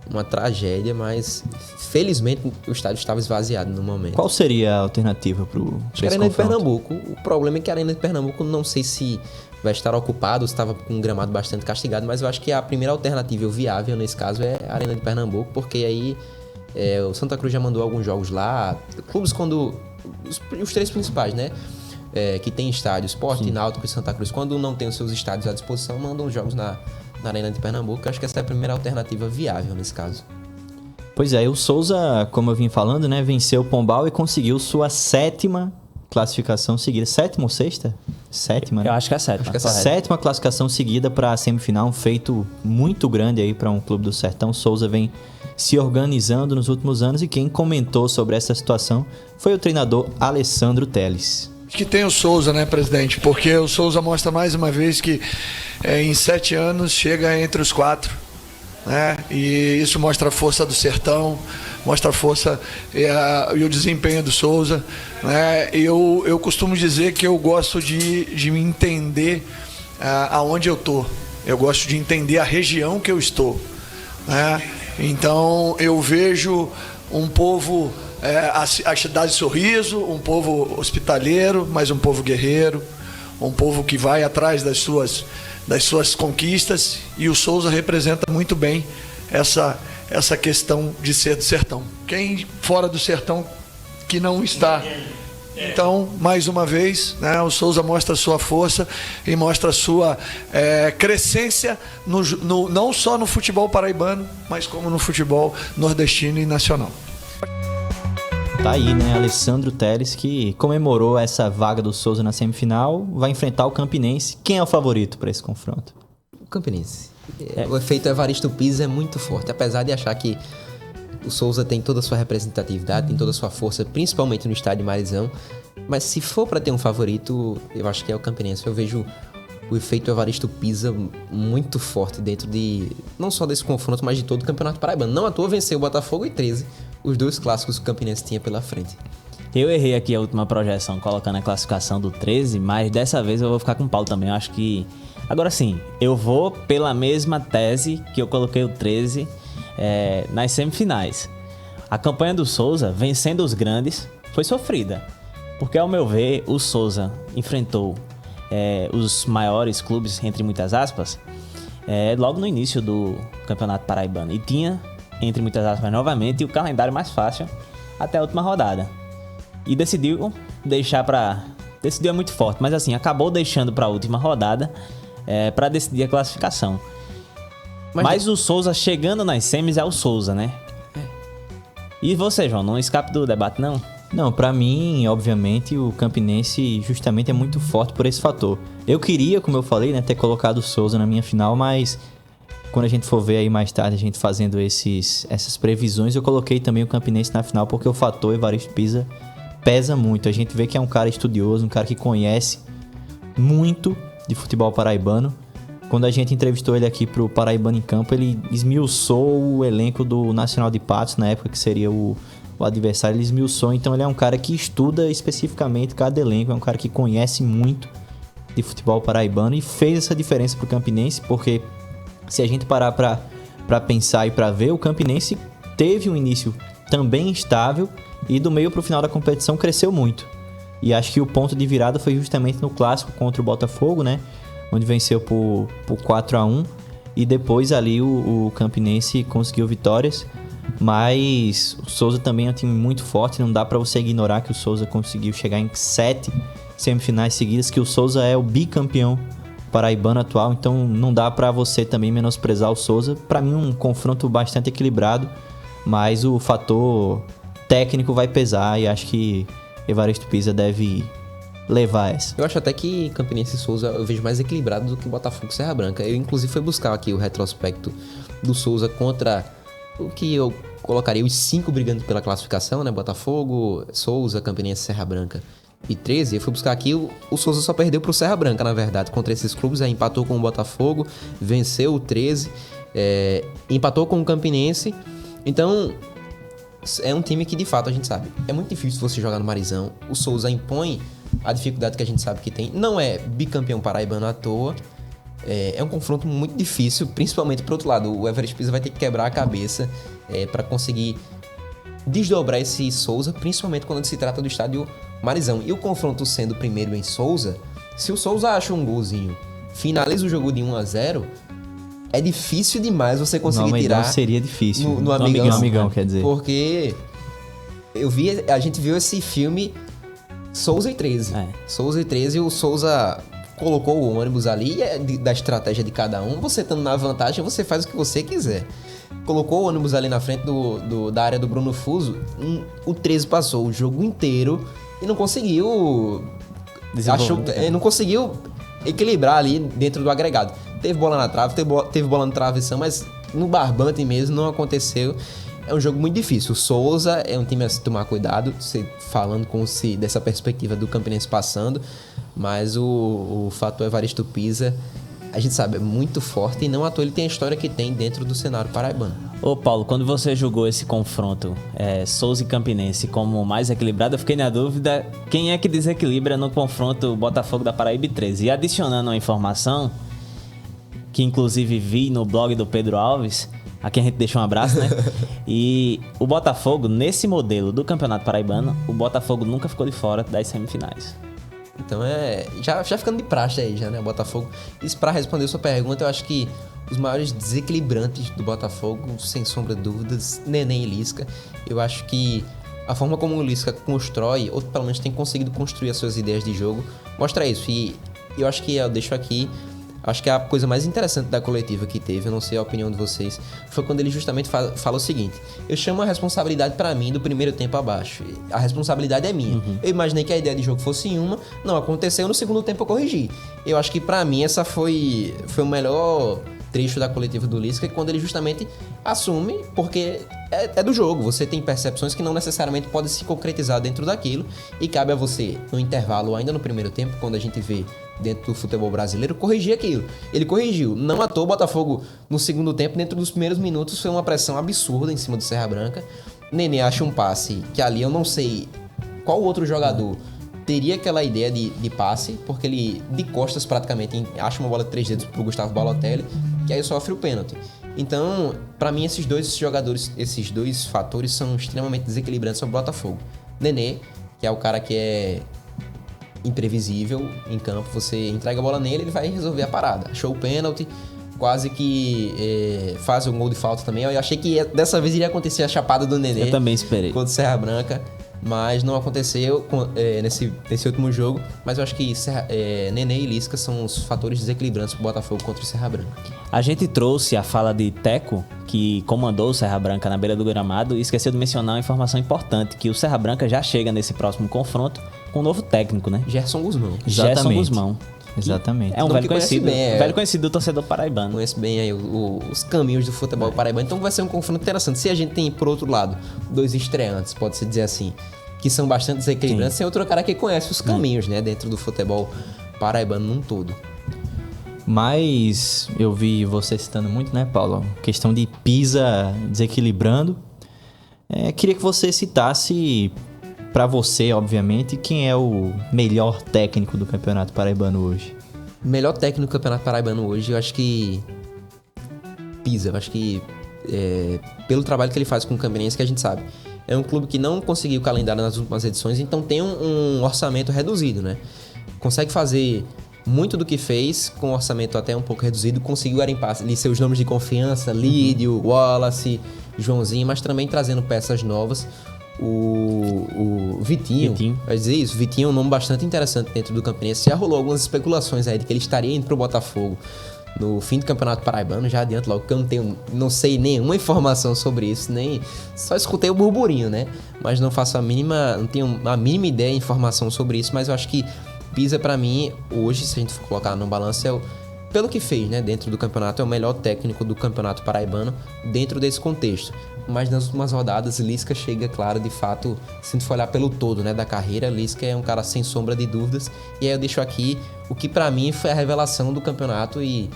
uma tragédia, mas felizmente o estádio estava esvaziado no momento. Qual seria a alternativa pro Acho que a Arena de Pernambuco. O problema é que a Arena de Pernambuco não sei se vai estar ocupado, se estava com um gramado bastante castigado, mas eu acho que a primeira alternativa viável nesse caso é a Arena de Pernambuco, porque aí o Santa Cruz já mandou alguns jogos lá, clubes quando... Os 3 principais, né? Que tem estádios, Sport, Náutico e Santa Cruz, quando não tem os seus estádios à disposição, mandam os jogos na Arena de Pernambuco. Eu acho que essa é a primeira alternativa viável nesse caso. Pois é, o Souza, como eu vim falando, né, venceu o Pombal e conseguiu sua 7ª classificação seguida. 7ª ou 6ª? 7ª, né? Eu acho que é 7. Acho que é 7ª classificação seguida para a semifinal, um feito muito grande aí para um clube do Sertão. Souza vem se organizando nos últimos anos e quem comentou sobre essa situação foi o treinador Alessandro Teles. Que tem o Souza, né, presidente? Porque o Souza mostra mais uma vez que em 7 anos chega entre os 4, né? E isso mostra a força do Sertão, mostra a força e o desempenho do Souza, né? Eu costumo dizer que eu gosto de me entender aonde eu tô. Eu gosto de entender a região que eu estou, né? Então eu vejo um povo, a cidade de Sorriso, um povo hospitaleiro, mas um povo guerreiro, um povo que vai atrás das suas conquistas, e o Souza representa muito bem essa questão de ser do sertão. Quem fora do sertão que não está? Então, mais uma vez, né, o Souza mostra a sua força e mostra a sua crescência não só no futebol paraibano, mas como no futebol nordestino e nacional. Tá aí, né, Alessandro Teles, que comemorou essa vaga do Souza na semifinal, vai enfrentar o Campinense. Quem é o favorito para esse confronto? O Campinense. O efeito Evaristo Pires é muito forte, apesar de achar que O Souza tem toda a sua representatividade, tem toda a sua força, principalmente no estádio Marizão. Mas se for para ter um favorito, eu acho que é o Campinense. Eu vejo o efeito Evaristo Pisa muito forte dentro de... não só desse confronto, mas de todo o Campeonato Paraibano. Não à toa venceu o Botafogo e 13, os 2 clássicos que o Campinense tinha pela frente. Eu errei aqui a última projeção, colocando a classificação do 13, mas dessa vez eu vou ficar com o Paulo também. Eu acho que... agora sim, eu vou pela mesma tese que eu coloquei o 13 nas semifinais. A campanha do Souza, vencendo os grandes, foi sofrida. Porque, ao meu ver, o Souza enfrentou os maiores clubes, entre muitas aspas, logo no início do Campeonato Paraibano. E tinha, entre muitas aspas, novamente, o calendário mais fácil até a última rodada. E decidiu deixar pra... decidiu é muito forte, mas assim, acabou deixando pra última rodada pra decidir a classificação. Mas o Souza chegando nas semis é o Souza, né? E você, João, não escape do debate, não? Não, pra mim, obviamente, o Campinense justamente é muito forte por esse fator. Eu queria, como eu falei, né, ter colocado o Souza na minha final, mas quando a gente for ver aí mais tarde, a gente fazendo essas previsões, eu coloquei também o Campinense na final, porque o fator Evaristo Pisa pesa muito. A gente vê que é um cara estudioso, um cara que conhece muito de futebol paraibano. Quando a gente entrevistou ele aqui pro Paraibano em Campo, ele esmiuçou o elenco do Nacional de Patos, na época que seria o adversário, ele esmiuçou. Então ele é um cara que estuda especificamente cada elenco, é um cara que conhece muito de futebol paraibano e fez essa diferença pro Campinense, porque se a gente parar pra pensar e pra ver, o Campinense teve um início também estável e do meio pro final da competição cresceu muito. E acho que o ponto de virada foi justamente no clássico contra o Botafogo, né? Onde venceu por 4-1 e depois ali o Campinense conseguiu vitórias. Mas o Souza também é um time muito forte, não dá pra você ignorar que o Souza conseguiu chegar em 7 semifinais seguidas, que o Souza é o bicampeão paraibano atual, então não dá pra você também menosprezar o Souza. Pra mim um confronto bastante equilibrado, mas o fator técnico vai pesar e acho que Evaristo Pisa deve levar essa. Eu acho até que Campinense e Souza eu vejo mais equilibrado do que Botafogo e Serra Branca. Eu inclusive fui buscar aqui o retrospecto do Souza contra o que eu colocaria os 5 brigando pela classificação, né? Botafogo, Souza, Campinense, Serra Branca e 13. Eu fui buscar aqui, o Souza só perdeu pro Serra Branca, na verdade, contra esses clubes. Aí empatou com o Botafogo, venceu o 13, empatou com o Campinense. Então, é um time que, de fato, a gente sabe, é muito difícil você jogar no Marizão. O Souza impõe a dificuldade que a gente sabe que tem. Não é bicampeão paraibano à toa. É um confronto muito difícil, principalmente pro outro lado. O Everest Pisa vai ter que quebrar a cabeça para conseguir desdobrar esse Souza, principalmente quando se trata do estádio Marizão. E o confronto sendo primeiro em Souza, se o Souza acha um golzinho, finaliza o jogo de 1-0, é difícil demais você conseguir tirar. Seria difícil. No Amigão, quer dizer. Porque a gente viu esse filme Souza e 13. Souza e 13, o Souza colocou o ônibus ali, da estratégia de cada um. Você estando na vantagem, você faz o que você quiser. Colocou o ônibus ali na frente da área do Bruno Fuso. O 13 passou o jogo inteiro e não conseguiu... não conseguiu equilibrar ali dentro do agregado. Teve bola na trave, teve bola na travessão, mas no barbante mesmo não aconteceu. É um jogo muito difícil. O Souza é um time a se tomar cuidado, falando dessa perspectiva do Campinense passando, mas o fator Evaristo Pisa, a gente sabe, é muito forte e não à toa ele tem a história que tem dentro do cenário paraibano. Ô Paulo, quando você julgou esse confronto Souza e Campinense como mais equilibrado, eu fiquei na dúvida quem é que desequilibra no confronto Botafogo da Paraíba e 13. E adicionando uma informação que inclusive vi no blog do Pedro Alves, a quem a gente deixou um abraço, né? E o Botafogo, nesse modelo do Campeonato Paraibano, o Botafogo nunca ficou de fora das semifinais. Então já ficando de praxe aí já, né, Botafogo. Isso pra responder a sua pergunta, eu acho que os maiores desequilibrantes do Botafogo, sem sombra de dúvidas, Neném e Lisca. Eu acho que a forma como o Lisca constrói, ou pelo menos tem conseguido construir as suas ideias de jogo, mostra isso. E eu acho que eu deixo aqui, acho que a coisa mais interessante da coletiva que teve, eu não sei a opinião de vocês, foi quando ele justamente fala o seguinte: eu chamo a responsabilidade pra mim do primeiro tempo abaixo. A responsabilidade é minha. Eu imaginei que a ideia de jogo fosse uma, não aconteceu, no segundo tempo eu corrigi. Eu acho que pra mim essa foi o melhor trecho da coletiva do Lisca, quando ele justamente assume, porque é do jogo. Você tem percepções que não necessariamente podem se concretizar dentro daquilo e cabe a você, no intervalo, ainda no primeiro tempo, quando a gente vê dentro do futebol brasileiro, corrigir aquilo. Ele corrigiu. Não à toa, o Botafogo, no segundo tempo, dentro dos primeiros minutos, foi uma pressão absurda em cima do Serra Branca. Nenê acha um passe que ali eu não sei qual outro jogador teria aquela ideia de passe, porque ele, de costas praticamente, acha uma bola de 3 dedos pro Gustavo Balotelli, que aí sofre o pênalti. Então, pra mim, esses dois fatores são extremamente desequilibrantes sobre o Botafogo. Nenê, que é o cara que é imprevisível em campo, você entrega a bola nele, ele vai resolver a parada. Achou o pênalti, quase que faz um gol de falta também. Eu achei que dessa vez iria acontecer a chapada do Nenê. Eu também esperei. Contra o Serra Branca, mas não aconteceu nesse último jogo. Mas eu acho que Nenê e Lisca são os fatores desequilibrantes pro Botafogo contra o Serra Branca. A gente trouxe a fala de Teco, que comandou o Serra Branca na beira do gramado, e esqueceu de mencionar uma informação importante, que o Serra Branca já chega nesse próximo confronto com um novo técnico, né? Gerson Guzmão. Gerson Guzmão. Exatamente. É um velho conhecido, bem, velho conhecido do torcedor paraibano. Conhece bem aí os caminhos do futebol paraibano. Então vai ser um confronto interessante. Se a gente tem, por outro lado, 2 estreantes, pode-se dizer assim, que são bastante desequilibrantes, tem outro cara que conhece os caminhos, né, dentro do futebol paraibano num todo. Mas eu vi você citando muito, né, Paulo? Questão de Pisa desequilibrando. Queria que você citasse, pra você, obviamente, quem é o melhor técnico do Campeonato Paraibano hoje. Melhor técnico do Campeonato Paraibano hoje, eu acho que Pisa. Eu acho que pelo trabalho que ele faz com o Campinense, que a gente sabe. É um clube que não conseguiu calendário nas últimas edições, então tem um orçamento reduzido, né? Consegue fazer muito do que fez com um orçamento até um pouco reduzido, conseguiu garimpar ali seus nomes de confiança, Lídio, Wallace, Joãozinho, mas também trazendo peças novas. O Vitinho, vai dizer isso, Vitinho é um nome bastante interessante dentro do Campinense. Já rolou algumas especulações aí de que ele estaria indo pro Botafogo no fim do Campeonato Paraibano. Já adianto logo que eu não sei nenhuma informação sobre isso, nem só escutei o burburinho, né? Mas não tenho a mínima ideia, informação sobre isso, mas eu acho que Pisa, pra mim, hoje, se a gente for colocar no balanço, pelo que fez, né, dentro do campeonato, é o melhor técnico do Campeonato Paraibano dentro desse contexto. Mas nas últimas rodadas, Lisca chega, claro, de fato, se a gente for olhar pelo todo, né, da carreira, Lisca é um cara sem sombra de dúvidas. E aí eu deixo aqui o que pra mim foi a revelação do campeonato, e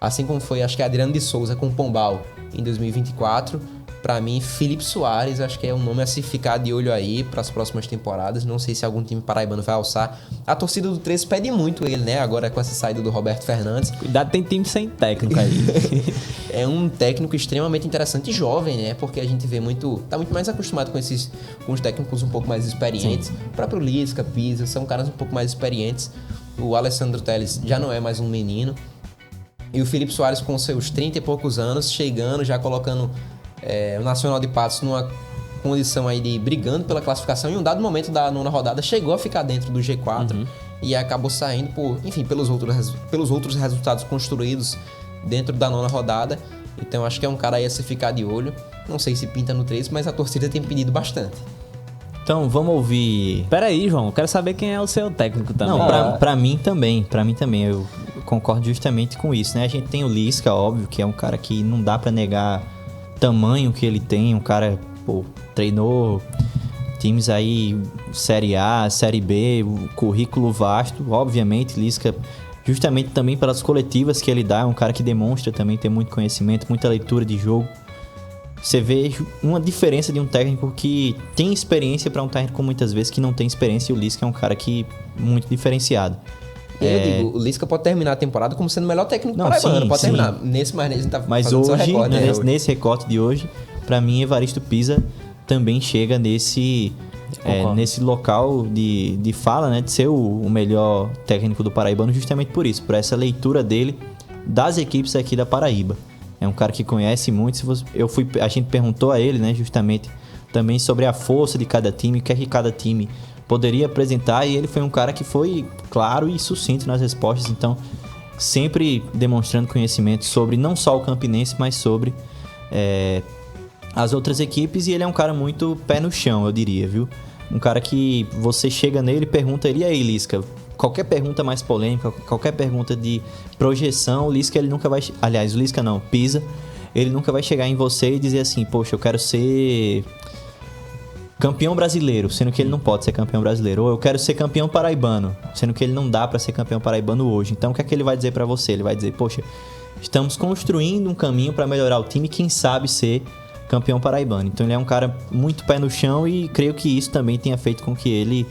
assim como foi, acho que Adriano de Souza com o Pombal em 2024, pra mim, Felipe Soares, acho que é um nome a se ficar de olho aí para as próximas temporadas. Não sei se algum time paraibano vai alçar. A torcida do 13 pede muito ele, né? Agora com essa saída do Roberto Fernandes. Cuidado, tem time sem técnico aí. É um técnico extremamente interessante e jovem, né? Porque a gente vê tá muito mais acostumado com os técnicos um pouco mais experientes. Sim. O próprio Lisca, Pisa, são caras um pouco mais experientes. O Alessandro Teles já não é mais um menino. E o Felipe Soares, com seus 30 e poucos anos, chegando, já colocando o Nacional de Patos numa condição aí de brigando pela classificação. Em um dado momento da 9ª rodada, chegou a ficar dentro do G4 e acabou saindo pelos outros resultados construídos dentro da 9ª rodada. Então acho que é um cara aí a se ficar de olho. Não sei se pinta no 13, mas a torcida tem pedido bastante. Então, vamos ouvir... Peraí, João, eu quero saber quem é o seu técnico também. Não, pra mim também, eu concordo justamente com isso, né? A gente tem o Lisca, óbvio, que é um cara que não dá pra negar tamanho que ele tem, um cara, treinou times aí, Série A, Série B, currículo vasto, obviamente, Lisca, justamente também pelas coletivas que ele dá, é um cara que demonstra também ter muito conhecimento, muita leitura de jogo. Você vê uma diferença de um técnico que tem experiência para um técnico muitas vezes que não tem experiência, e o Lisca é um cara que muito diferenciado. Eu digo, o Lisca pode terminar a temporada como sendo o melhor técnico paraibano, pode terminar. Nesse a gente tá mas fazendo hoje, recorte, nesse recorte de hoje, pra mim, Evaristo Pisa também chega nesse local de fala, né, de ser o melhor técnico do paraibano, justamente por isso, por essa leitura dele das equipes aqui da Paraíba. É um cara que conhece muito. A gente perguntou a ele, né, justamente também sobre a força de cada time, o que é que cada time poderia apresentar, e ele foi um cara que foi claro e sucinto nas respostas, então sempre demonstrando conhecimento sobre não só o Campinense, mas sobre as outras equipes, e ele é um cara muito pé no chão, eu diria, viu? Um cara que você chega nele e pergunta ele, e aí, Lisca, qualquer pergunta mais polêmica, qualquer pergunta de projeção, o Lisca ele nunca vai... Aliás, o Lisca não, Pisa, ele nunca vai chegar em você e dizer assim, poxa, eu quero ser campeão brasileiro, sendo que ele não pode ser campeão brasileiro. Ou eu quero ser campeão paraibano, sendo que ele não dá pra ser campeão paraibano hoje. Então o que é que ele vai dizer pra você? Ele vai dizer, poxa, estamos construindo um caminho pra melhorar o time, quem sabe ser campeão paraibano. Então ele é um cara muito pé no chão e creio que isso também tenha feito com que ele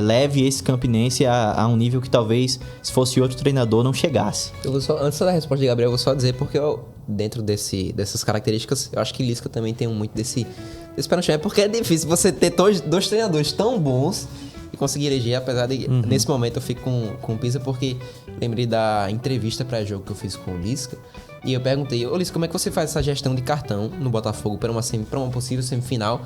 leve esse Campinense a um nível que talvez, se fosse outro treinador, não chegasse. Eu vou só, antes da resposta de Gabriel, eu vou só dizer porque dentro dessas características, eu acho que Lisca também tem muito desse pé no chão. É porque é difícil você ter dois treinadores tão bons e conseguir eleger, apesar de, nesse momento, eu fico com o Pisa, porque lembrei da entrevista pré-jogo que eu fiz com o Lisca, e eu perguntei, ô Lisca, como é que você faz essa gestão de cartão no Botafogo para uma possível semifinal,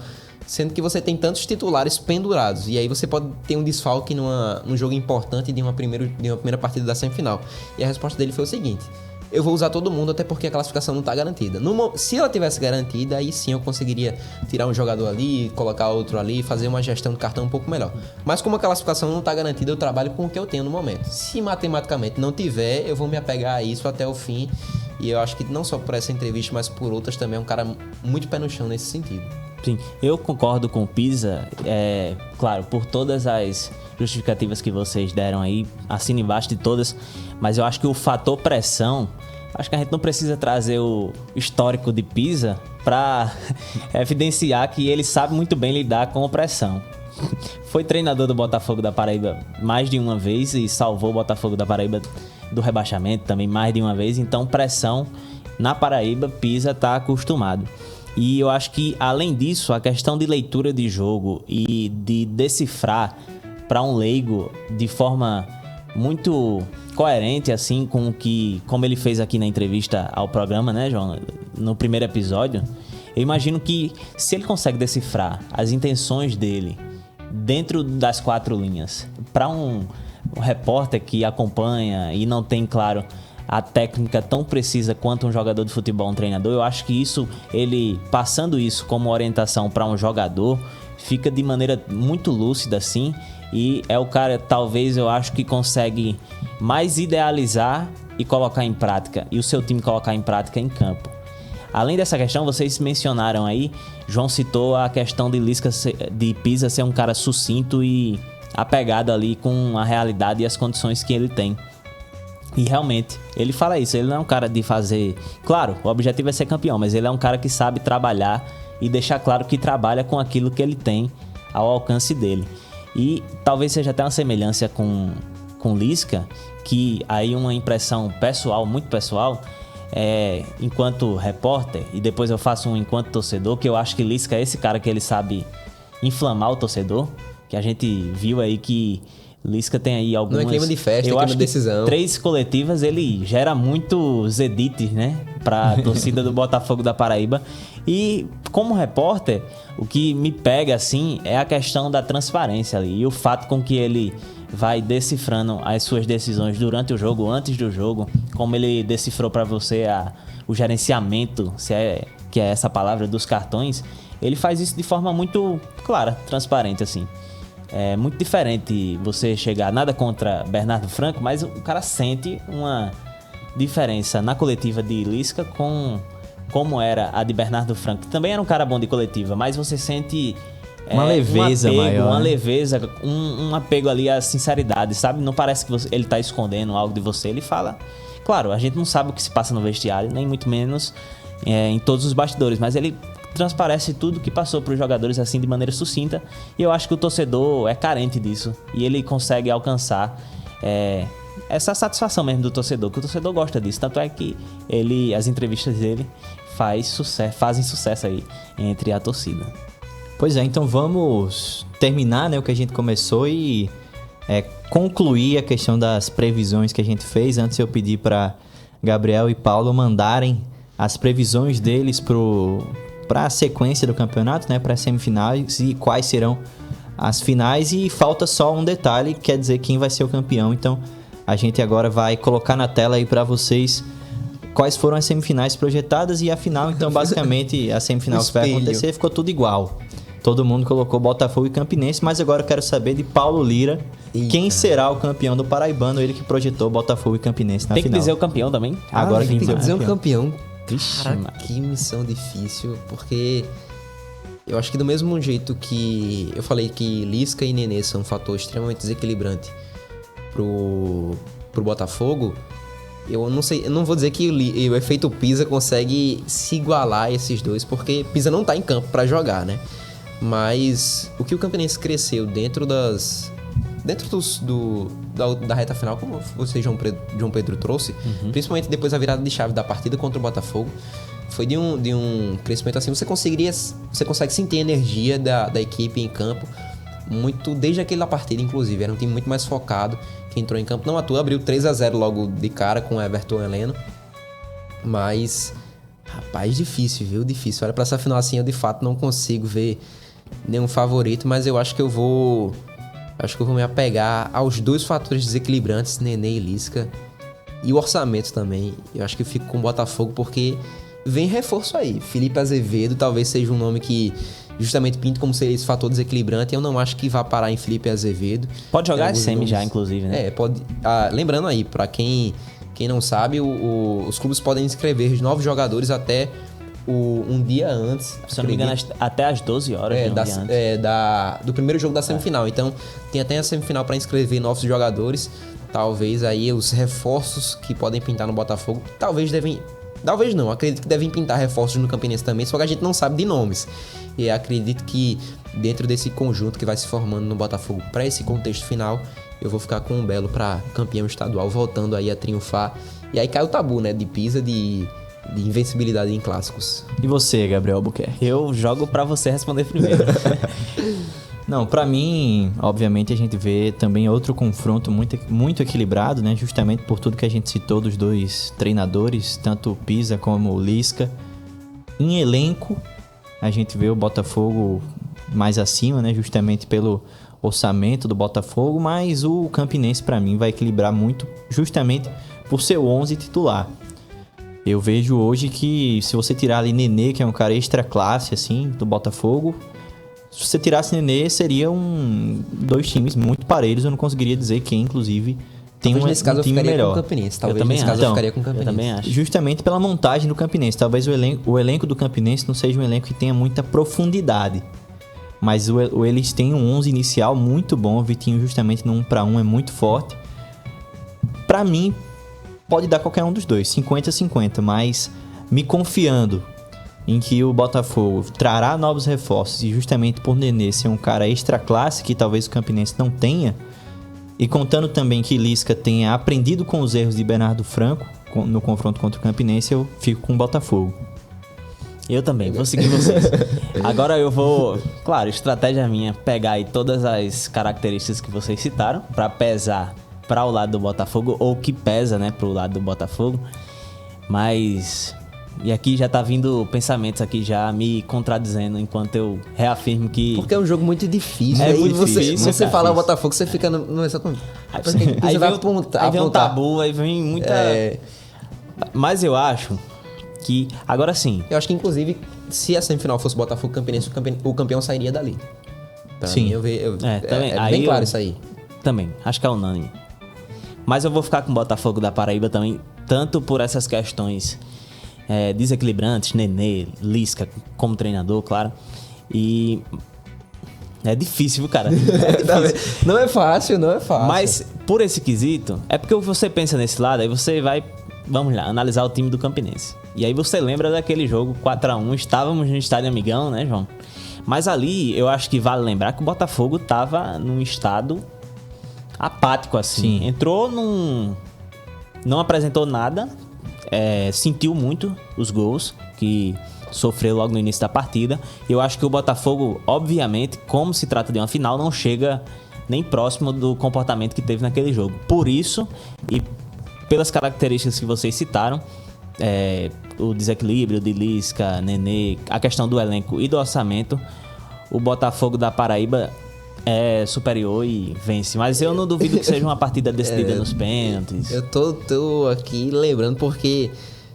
sendo que você tem tantos titulares pendurados, e aí você pode ter um desfalque num jogo importante de uma primeira partida da semifinal. E a resposta dele foi o seguinte: eu vou usar todo mundo, até porque a classificação não está garantida. Se ela tivesse garantida, aí sim eu conseguiria tirar um jogador ali, colocar outro ali, fazer uma gestão de cartão um pouco melhor. Mas como a classificação não está garantida, eu trabalho com o que eu tenho no momento. Se matematicamente não tiver, eu vou me apegar a isso até o fim. E eu acho que não só por essa entrevista, mas por outras também, é um cara muito pé no chão nesse sentido. Sim, eu concordo com o Pisa, claro, por todas as justificativas que vocês deram aí, assino embaixo de todas, mas eu acho que o fator pressão, acho que a gente não precisa trazer o histórico de Pisa para evidenciar que ele sabe muito bem lidar com a pressão. Foi treinador do Botafogo da Paraíba mais de uma vez e salvou o Botafogo da Paraíba do rebaixamento também mais de uma vez, então pressão na Paraíba, Pisa está acostumado. E eu acho que, além disso, a questão de leitura de jogo e de decifrar para um leigo de forma muito coerente, assim, como ele fez aqui na entrevista ao programa, né, João? No primeiro episódio, eu imagino que se ele consegue decifrar as intenções dele dentro das 4 linhas, para um repórter que acompanha e não tem, claro, a técnica tão precisa quanto um jogador de futebol, um treinador, eu acho que isso, ele passando isso como orientação para um jogador, fica de maneira muito lúcida, assim, e é o cara, talvez, eu acho que consegue mais idealizar e colocar em prática, e o seu time colocar em prática em campo. Além dessa questão, vocês mencionaram aí, João citou a questão de Pisa ser um cara sucinto e apegado ali com a realidade e as condições que ele tem. E realmente, ele fala isso, ele não é um cara de fazer... Claro, o objetivo é ser campeão, mas ele é um cara que sabe trabalhar e deixar claro que trabalha com aquilo que ele tem ao alcance dele. E talvez seja até uma semelhança com Lisca, que aí uma impressão pessoal, muito pessoal, enquanto repórter, e depois eu faço um enquanto torcedor, que eu acho que Lisca é esse cara que ele sabe inflamar o torcedor, que a gente viu aí que Lisca tem aí algumas... Não é clima de festa, eu é clima acho de que decisão. 3 coletivas, ele gera muitos edits, né? Pra torcida do Botafogo da Paraíba. E como repórter, o que me pega, assim, é a questão da transparência ali. E o fato com que ele vai decifrando as suas decisões durante o jogo, antes do jogo. Como ele decifrou pra você o gerenciamento, que é essa palavra, dos cartões. Ele faz isso de forma muito clara, transparente, assim. É muito diferente você chegar, nada contra Bernardo Franco, mas o cara sente uma diferença na coletiva de Lisca com como era a de Bernardo Franco, que também era um cara bom de coletiva, mas você sente uma leveza maior. Uma leveza, um apego ali à sinceridade, sabe? Não parece que ele tá escondendo algo de você, ele fala. Claro, a gente não sabe o que se passa no vestiário, nem muito menos em todos os bastidores, mas ele transparece tudo que passou para os jogadores assim de maneira sucinta, e eu acho que o torcedor é carente disso e ele consegue alcançar essa satisfação mesmo do torcedor, que o torcedor gosta disso, tanto é que as entrevistas dele fazem sucesso aí entre a torcida. Pois é, então vamos terminar, né, o que a gente começou e concluir a questão das previsões que a gente fez. Antes eu pedi para Gabriel e Paulo mandarem as previsões deles para a sequência do campeonato, né, para as semifinais e quais serão as finais, e falta só um detalhe, que quer dizer quem vai ser o campeão. Então a gente agora vai colocar na tela aí para vocês quais foram as semifinais projetadas e a final. Então basicamente a semifinal que vai acontecer ficou tudo igual. Todo mundo colocou Botafogo e Campinense, mas agora eu quero saber de Paulo Lira. Eita. Quem será o campeão do Paraibano, ele que projetou Botafogo e Campinense na final. Tem que dizer o campeão também? Agora tem que dizer o campeão. Vixe, Cara, mano. que missão difícil, porque eu acho que do mesmo jeito que eu falei que Lisca e Nenê são um fator extremamente desequilibrante pro Botafogo, eu não sei, eu não vou dizer que o efeito Pisa consegue se igualar a esses dois, porque Pisa não tá em campo pra jogar, né? Mas o que o Campinense cresceu dentro da reta final, como você, João Pedro trouxe, principalmente depois da virada de chave da partida contra o Botafogo, foi de um crescimento assim. Você consegue sentir a energia da equipe em campo muito desde aquela partida, inclusive. Era um time muito mais focado, que entrou em campo. Não à toa, abriu 3-0 logo de cara com o Everton Heleno. Mas, rapaz, difícil, viu? Difícil. Olha, pra essa final assim, eu de fato não consigo ver nenhum favorito, mas eu acho que eu vou me apegar aos dois fatores desequilibrantes, Nenê e Lisca, e o orçamento também. Eu acho que eu fico com o Botafogo porque vem reforço aí. Felipe Azevedo talvez seja um nome que justamente pinta como ser esse fator desequilibrante. Eu não acho que vá parar em Felipe Azevedo. Pode jogar Alguns semi nomes... já, inclusive, né? Pode. Lembrando aí, pra quem não sabe, os clubes podem inscrever novos jogadores até um dia antes. Se eu não me engano, até às 12 horas. Do primeiro jogo da semifinal. Então, tem até a semifinal para inscrever novos jogadores. Talvez aí os reforços que podem pintar no Botafogo, talvez não, acredito que devem pintar reforços no Campinense também, só que a gente não sabe de nomes. E acredito que dentro desse conjunto que vai se formando no Botafogo para esse contexto final, eu vou ficar com o Belo para campeão estadual, voltando aí a triunfar. E aí cai o tabu, né, de Pisa, de invencibilidade em clássicos. E você, Gabriel Albuquerque? Eu jogo pra você responder primeiro. Não, pra mim, obviamente, a gente vê também outro confronto muito, muito equilibrado, né? Justamente por tudo que a gente citou dos dois treinadores, tanto o Pisa como o Lisca. Em elenco, a gente vê o Botafogo mais acima, né? Justamente pelo orçamento do Botafogo, mas o Campinense, pra mim, vai equilibrar muito justamente por ser o 11 titular. Eu vejo hoje que se você tirar ali Nenê, que é um cara extra classe, assim, do Botafogo, se você tirasse Nenê, seriam dois times muito parelhos. Eu não conseguiria dizer quem, inclusive, tem nesse caso um time eu ficaria melhor. Com o Campinense. Eu também nesse caso acho. eu ficaria com o Eu Campinense. também acho. Justamente pela montagem do Campinense. Talvez o elenco do Campinense não seja um elenco que tenha muita profundidade. Mas eles têm um 11 inicial muito bom. O Vitinho, justamente no 1-1, é muito forte. Pra mim, pode dar qualquer um dos dois, 50-50, mas me confiando em que o Botafogo trará novos reforços e justamente por Nenê ser um cara extra classe que talvez o Campinense não tenha, e contando também que Lisca tenha aprendido com os erros de Bernardo Franco no confronto contra o Campinense, eu fico com o Botafogo. Eu também, vou seguir vocês. Agora eu vou, claro, estratégia minha, pegar aí todas as características que vocês citaram pra pesar para o lado do Botafogo, ou que pesa, né, pro lado do Botafogo. Mas... E aqui já tá vindo pensamentos aqui já me contradizendo, enquanto eu reafirmo que... Porque é um jogo muito difícil. É Aí muito difícil, você cara. fala o Botafogo, você fica no exatamente. Aí vem um tabu, aí vem muita... Mas eu acho que... Agora sim. Eu acho que, inclusive, se a semifinal fosse Botafogo e Campinense, o campeão sairia dali. Pra Sim. mim, eu vejo... também. É Aí bem claro isso aí. Também, acho que é unânime. Mas eu vou ficar com o Botafogo da Paraíba também, tanto por essas questões desequilibrantes, Nenê, Lisca como treinador, claro. E é difícil, viu, cara? Não é fácil. Mas por esse quesito, é porque você pensa nesse lado, aí você vai, vamos lá, analisar o time do Campinense. E aí você lembra daquele jogo 4-1, estávamos no Estádio Amigão, né, João? Mas ali, eu acho que vale lembrar que o Botafogo estava num estado apático, assim. Sim. Entrou não apresentou nada, sentiu muito os gols que sofreu logo no início da partida. Eu acho que o Botafogo, obviamente, como se trata de uma final, não chega nem próximo do comportamento que teve naquele jogo. Por isso, e pelas características que vocês citaram, o desequilíbrio de Lisca, Nenê, a questão do elenco e do orçamento, o Botafogo da Paraíba é superior e vence. Mas eu não duvido que seja uma partida decidida nos pênaltis. Eu tô aqui lembrando porque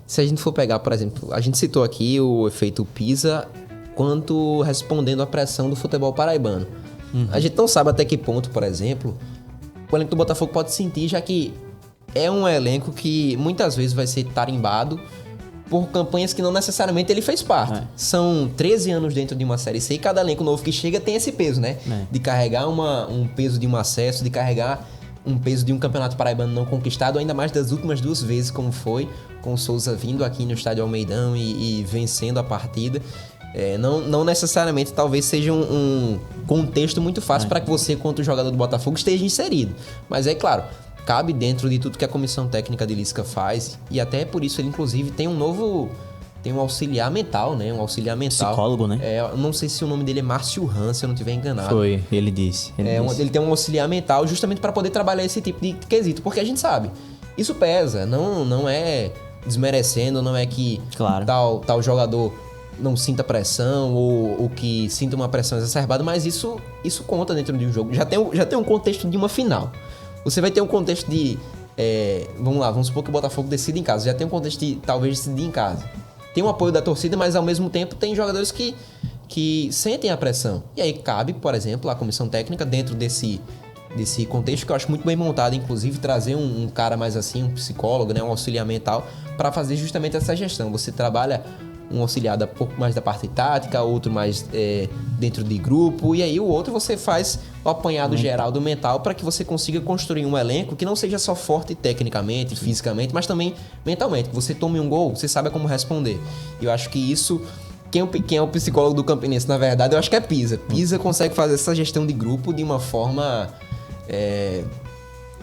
se a gente for pegar, por exemplo, a gente citou aqui o efeito Pisa quanto respondendo à pressão do futebol paraibano. A gente não sabe até que ponto, por exemplo, o elenco do Botafogo pode sentir, já que é um elenco que muitas vezes vai ser tarimbado por campanhas que não necessariamente ele fez parte. São 13 anos dentro de uma Série C e cada elenco novo que chega tem esse peso, né? De carregar um peso de um acesso, de carregar um peso de um campeonato paraibano não conquistado, ainda mais das últimas 2 vezes, como foi, com o Souza vindo aqui no Estádio Almeidão e vencendo a partida. Não necessariamente talvez seja um contexto muito fácil para que você, quanto jogador do Botafogo, esteja inserido. Mas é claro, cabe dentro de tudo que a comissão técnica de Lisca faz, e até por isso ele, inclusive, tem um auxiliar mental, né? Um auxiliar mental. Psicólogo, né? Não sei se o nome dele é Márcio Han, se eu não estiver enganado. Foi, ele disse. Ele tem um auxiliar mental justamente para poder trabalhar esse tipo de quesito, porque a gente sabe, isso pesa, não é desmerecendo, não é que tal jogador não sinta pressão ou que sinta uma pressão exacerbada, mas isso conta dentro de um jogo. Já tem um contexto de uma final. Você vai ter um contexto de... vamos supor que o Botafogo decida em casa. Já tem um contexto de talvez decidir em casa. Tem o apoio da torcida, mas ao mesmo tempo tem jogadores que sentem a pressão. E aí cabe, por exemplo, a comissão técnica dentro desse contexto que eu acho muito bem montado, inclusive trazer um cara mais assim, um psicólogo, né, um auxiliar mental, para fazer justamente essa gestão. Você trabalha um auxiliar um pouco mais da parte tática, outro mais dentro de grupo, e aí o outro você faz o apanhado geral do mental para que você consiga construir um elenco que não seja só forte tecnicamente, fisicamente, mas também mentalmente. Que você tome um gol, você sabe como responder. E eu acho que isso... Quem é o psicólogo do Campinense, na verdade, eu acho que é Pisa. Pisa consegue fazer essa gestão de grupo de uma forma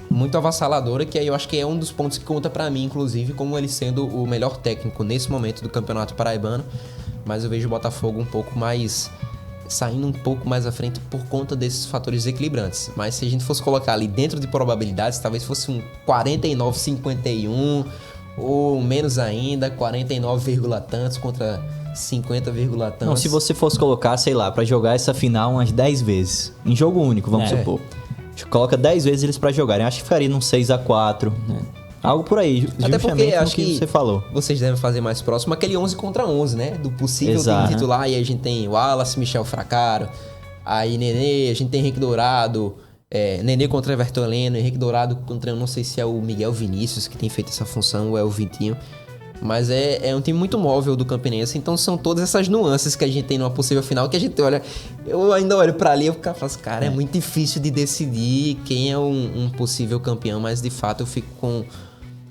muito avassaladora, que aí eu acho que é um dos pontos que conta pra mim, inclusive, como ele sendo o melhor técnico nesse momento do Campeonato Paraibano. Mas eu vejo o Botafogo saindo um pouco mais à frente por conta desses fatores desequilibrantes. Mas se a gente fosse colocar ali dentro de probabilidades, talvez fosse um 49-51 ou menos ainda, 49, tantos contra 50, tantos. Não, se você fosse colocar, sei lá, pra jogar essa final umas 10 vezes, em jogo único, vamos supor. Coloca 10 vezes eles pra jogarem. Acho que ficaria num 6-4, né? Algo por aí, até porque acho que você falou. Vocês devem fazer mais próximo aquele 11 contra 11, né? Do possível time titular. E aí a gente tem o Wallace, Michel Fracaro, aí Nenê, a gente tem Henrique Dourado, Nenê contra Everton Heleno, Henrique Dourado contra, eu não sei se é o Miguel Vinícius que tem feito essa função ou é o Vitinho. Mas é um time muito móvel do Campinense, então são todas essas nuances que a gente tem numa possível final que a gente olha... Eu ainda olho pra ali e falo assim, cara, é muito difícil de decidir quem é um possível campeão, mas de fato eu fico com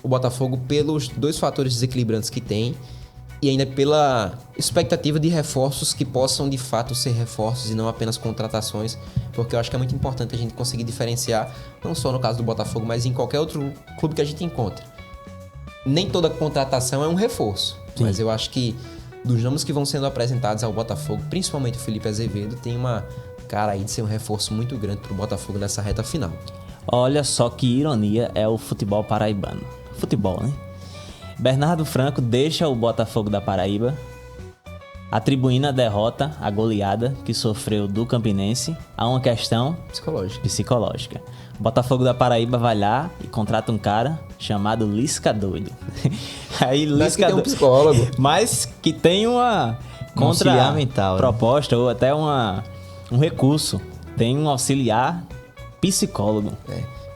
o Botafogo pelos 2 fatores desequilibrantes que tem e ainda pela expectativa de reforços que possam de fato ser reforços e não apenas contratações, porque eu acho que é muito importante a gente conseguir diferenciar, não só no caso do Botafogo, mas em qualquer outro clube que a gente encontre. Nem toda contratação é um reforço, mas eu acho que dos nomes que vão sendo apresentados ao Botafogo, principalmente o Felipe Azevedo, tem uma cara aí de ser um reforço muito grande pro Botafogo nessa reta final. Olha só que ironia é o futebol paraibano. Futebol, né? Bernardo Franco deixa o Botafogo da Paraíba, atribuindo a derrota, a goleada que sofreu do Campinense, a uma questão psicológica. O Botafogo da Paraíba vai lá e contrata um cara chamado Lisca Doido. Aí Lisca tem um psicólogo. Mas que tem uma proposta, né? Ou até um recurso. Tem um auxiliar psicólogo.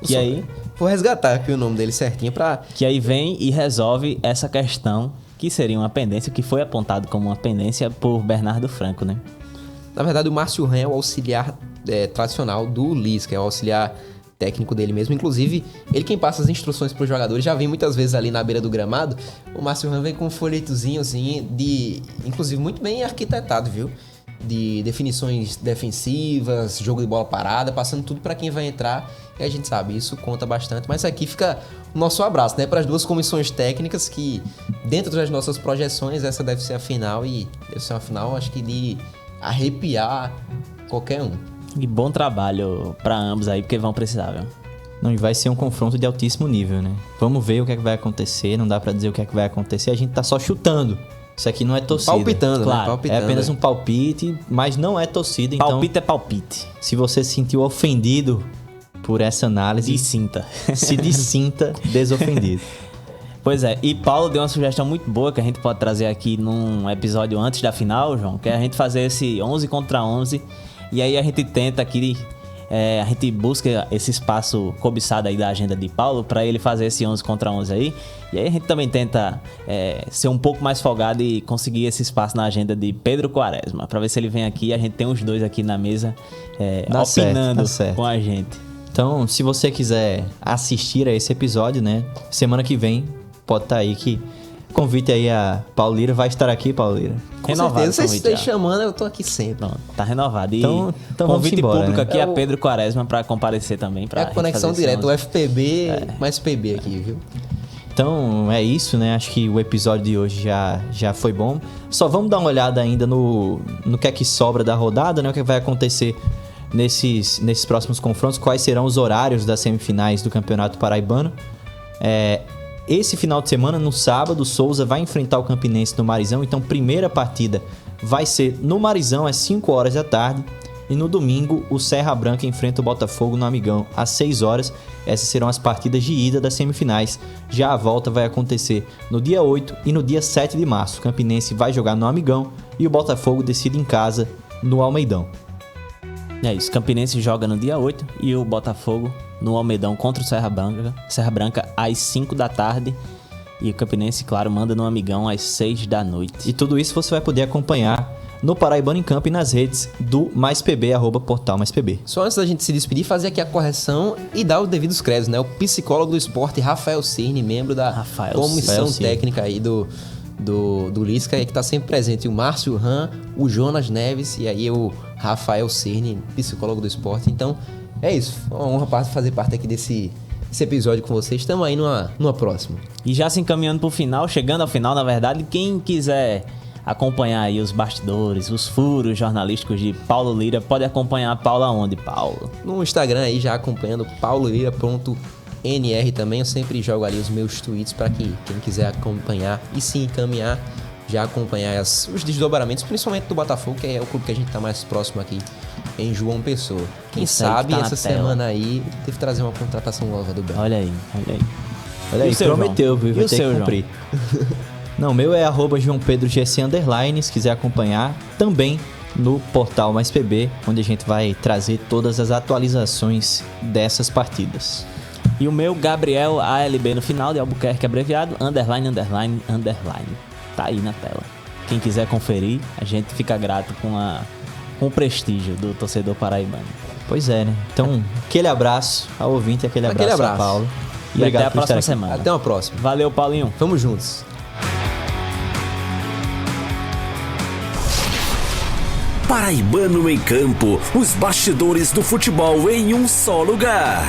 Que aí... Vou resgatar aqui o nome dele certinho pra... Que aí vem e resolve essa questão, que seria uma pendência, que foi apontado como uma pendência por Bernardo Franco, né? Na verdade, o Márcio Ran é o auxiliar tradicional do Lisca, é o auxiliar técnico dele mesmo. Inclusive, ele quem passa as instruções para os jogadores, já vem muitas vezes ali na beira do gramado. O Márcio Ran vem com um folhetozinho assim, inclusive muito bem arquitetado, viu? De definições defensivas, jogo de bola parada, passando tudo para quem vai entrar. E a gente sabe, isso conta bastante. Mas aqui fica o nosso abraço, né? Para as 2 comissões técnicas que, dentro das nossas projeções, essa deve ser a final. E deve ser uma final, acho que de arrepiar qualquer um. E bom trabalho para ambos aí, porque vão precisar, viu? Não, e vai ser um confronto de altíssimo nível, né? Vamos ver o que é que vai acontecer. Não dá para dizer o que é que vai acontecer. A gente tá só chutando. Isso aqui não é torcida. Palpitando, claro, né? Palpitando. É apenas um palpite, mas não é torcida, então... Palpite é palpite. Se você se sentiu ofendido por essa análise... Dissinta. Se dissinta desofendido. Pois é, e Paulo deu uma sugestão muito boa que a gente pode trazer aqui num episódio antes da final, João, que é a gente fazer esse 11 contra 11, e aí a gente tenta aqui a gente busca esse espaço cobiçado aí da agenda de Paulo para ele fazer esse 11 contra 11 aí. E aí a gente também tenta ser um pouco mais folgado e conseguir esse espaço na agenda de Pedro Quaresma, para ver se ele vem aqui e a gente tem os dois aqui na mesa opinando com a gente. Então, se você quiser assistir a esse episódio, né? Semana que vem, pode estar aí que... Convite aí a Paulo Lira, vai estar aqui, Paulo Lira. Com Renovado certeza, vocês convite, estão chamando, eu tô aqui sempre. Pronto, tá renovado. E Então vamos convite embora, público né? aqui a Pedro Quaresma para comparecer também. É a conexão direta, o FPB mais PB aqui, viu? Então é isso, né? Acho que o episódio de hoje já foi bom. Só vamos dar uma olhada ainda no que é que sobra da rodada, né? O que vai acontecer nesses próximos confrontos, quais serão os horários das semifinais do Campeonato Paraibano. Esse final de semana, no sábado, o Souza vai enfrentar o Campinense no Marizão. Então, primeira partida vai ser no Marizão, às 5 horas da tarde. E no domingo, o Serra Branca enfrenta o Botafogo no Amigão, às 6 horas. Essas serão as partidas de ida das semifinais. Já a volta vai acontecer no dia 8 e no dia 7 de março. O Campinense vai jogar no Amigão e o Botafogo decide em casa no Almeidão. É isso, Campinense joga no dia 8 e o Botafogo no Almeidão contra o Serra Branca às 5 da tarde. E o Campinense, claro, manda no Amigão às 6 da noite. E tudo isso você vai poder acompanhar no Paraibano em Campo e nas redes do @portal_mais_pb. Só antes da gente se despedir, fazer aqui a correção e dar os devidos créditos, né? O psicólogo do esporte, Rafael Cirne, membro da comissão técnica aí do Lisca, que está sempre presente. O Márcio Ram, o Jonas Neves e aí o Rafael Cirne, psicólogo do esporte. Então, é isso. É uma honra fazer parte aqui desse episódio com vocês. Estamos aí numa próxima. E já se encaminhando pro final, chegando ao final, na verdade, quem quiser acompanhar aí os bastidores, os furos jornalísticos de Paulo Lira, pode acompanhar Paulo aonde, Paulo? No Instagram aí, já acompanhando paulolira.nr também. Eu sempre jogo ali os meus tweets para que quem quiser acompanhar e se encaminhar, já acompanhar os desdobramentos, principalmente do Botafogo, que é o clube que a gente tá mais próximo aqui em João Pessoa. Quem sabe essa semana aí deve trazer uma contratação nova do Bel. Olha aí. Olha aí, prometeu, viu? Vai ter que cumprir. Não, o meu é @JoãoPedroGC_, se quiser acompanhar, também no portal Mais PB, onde a gente vai trazer todas as atualizações dessas partidas. E o meu, Gabriel ALB no final, de Albuquerque abreviado, ____. Tá aí na tela. Quem quiser conferir, a gente fica grato com o prestígio do torcedor paraibano. Pois é, né? Então, aquele abraço ao ouvinte, aquele abraço a Paulo. E obrigado, até a próxima semana. Até uma próxima. Valeu, Paulinho. Vamos juntos. Paraibano em Campo, os bastidores do futebol em um só lugar.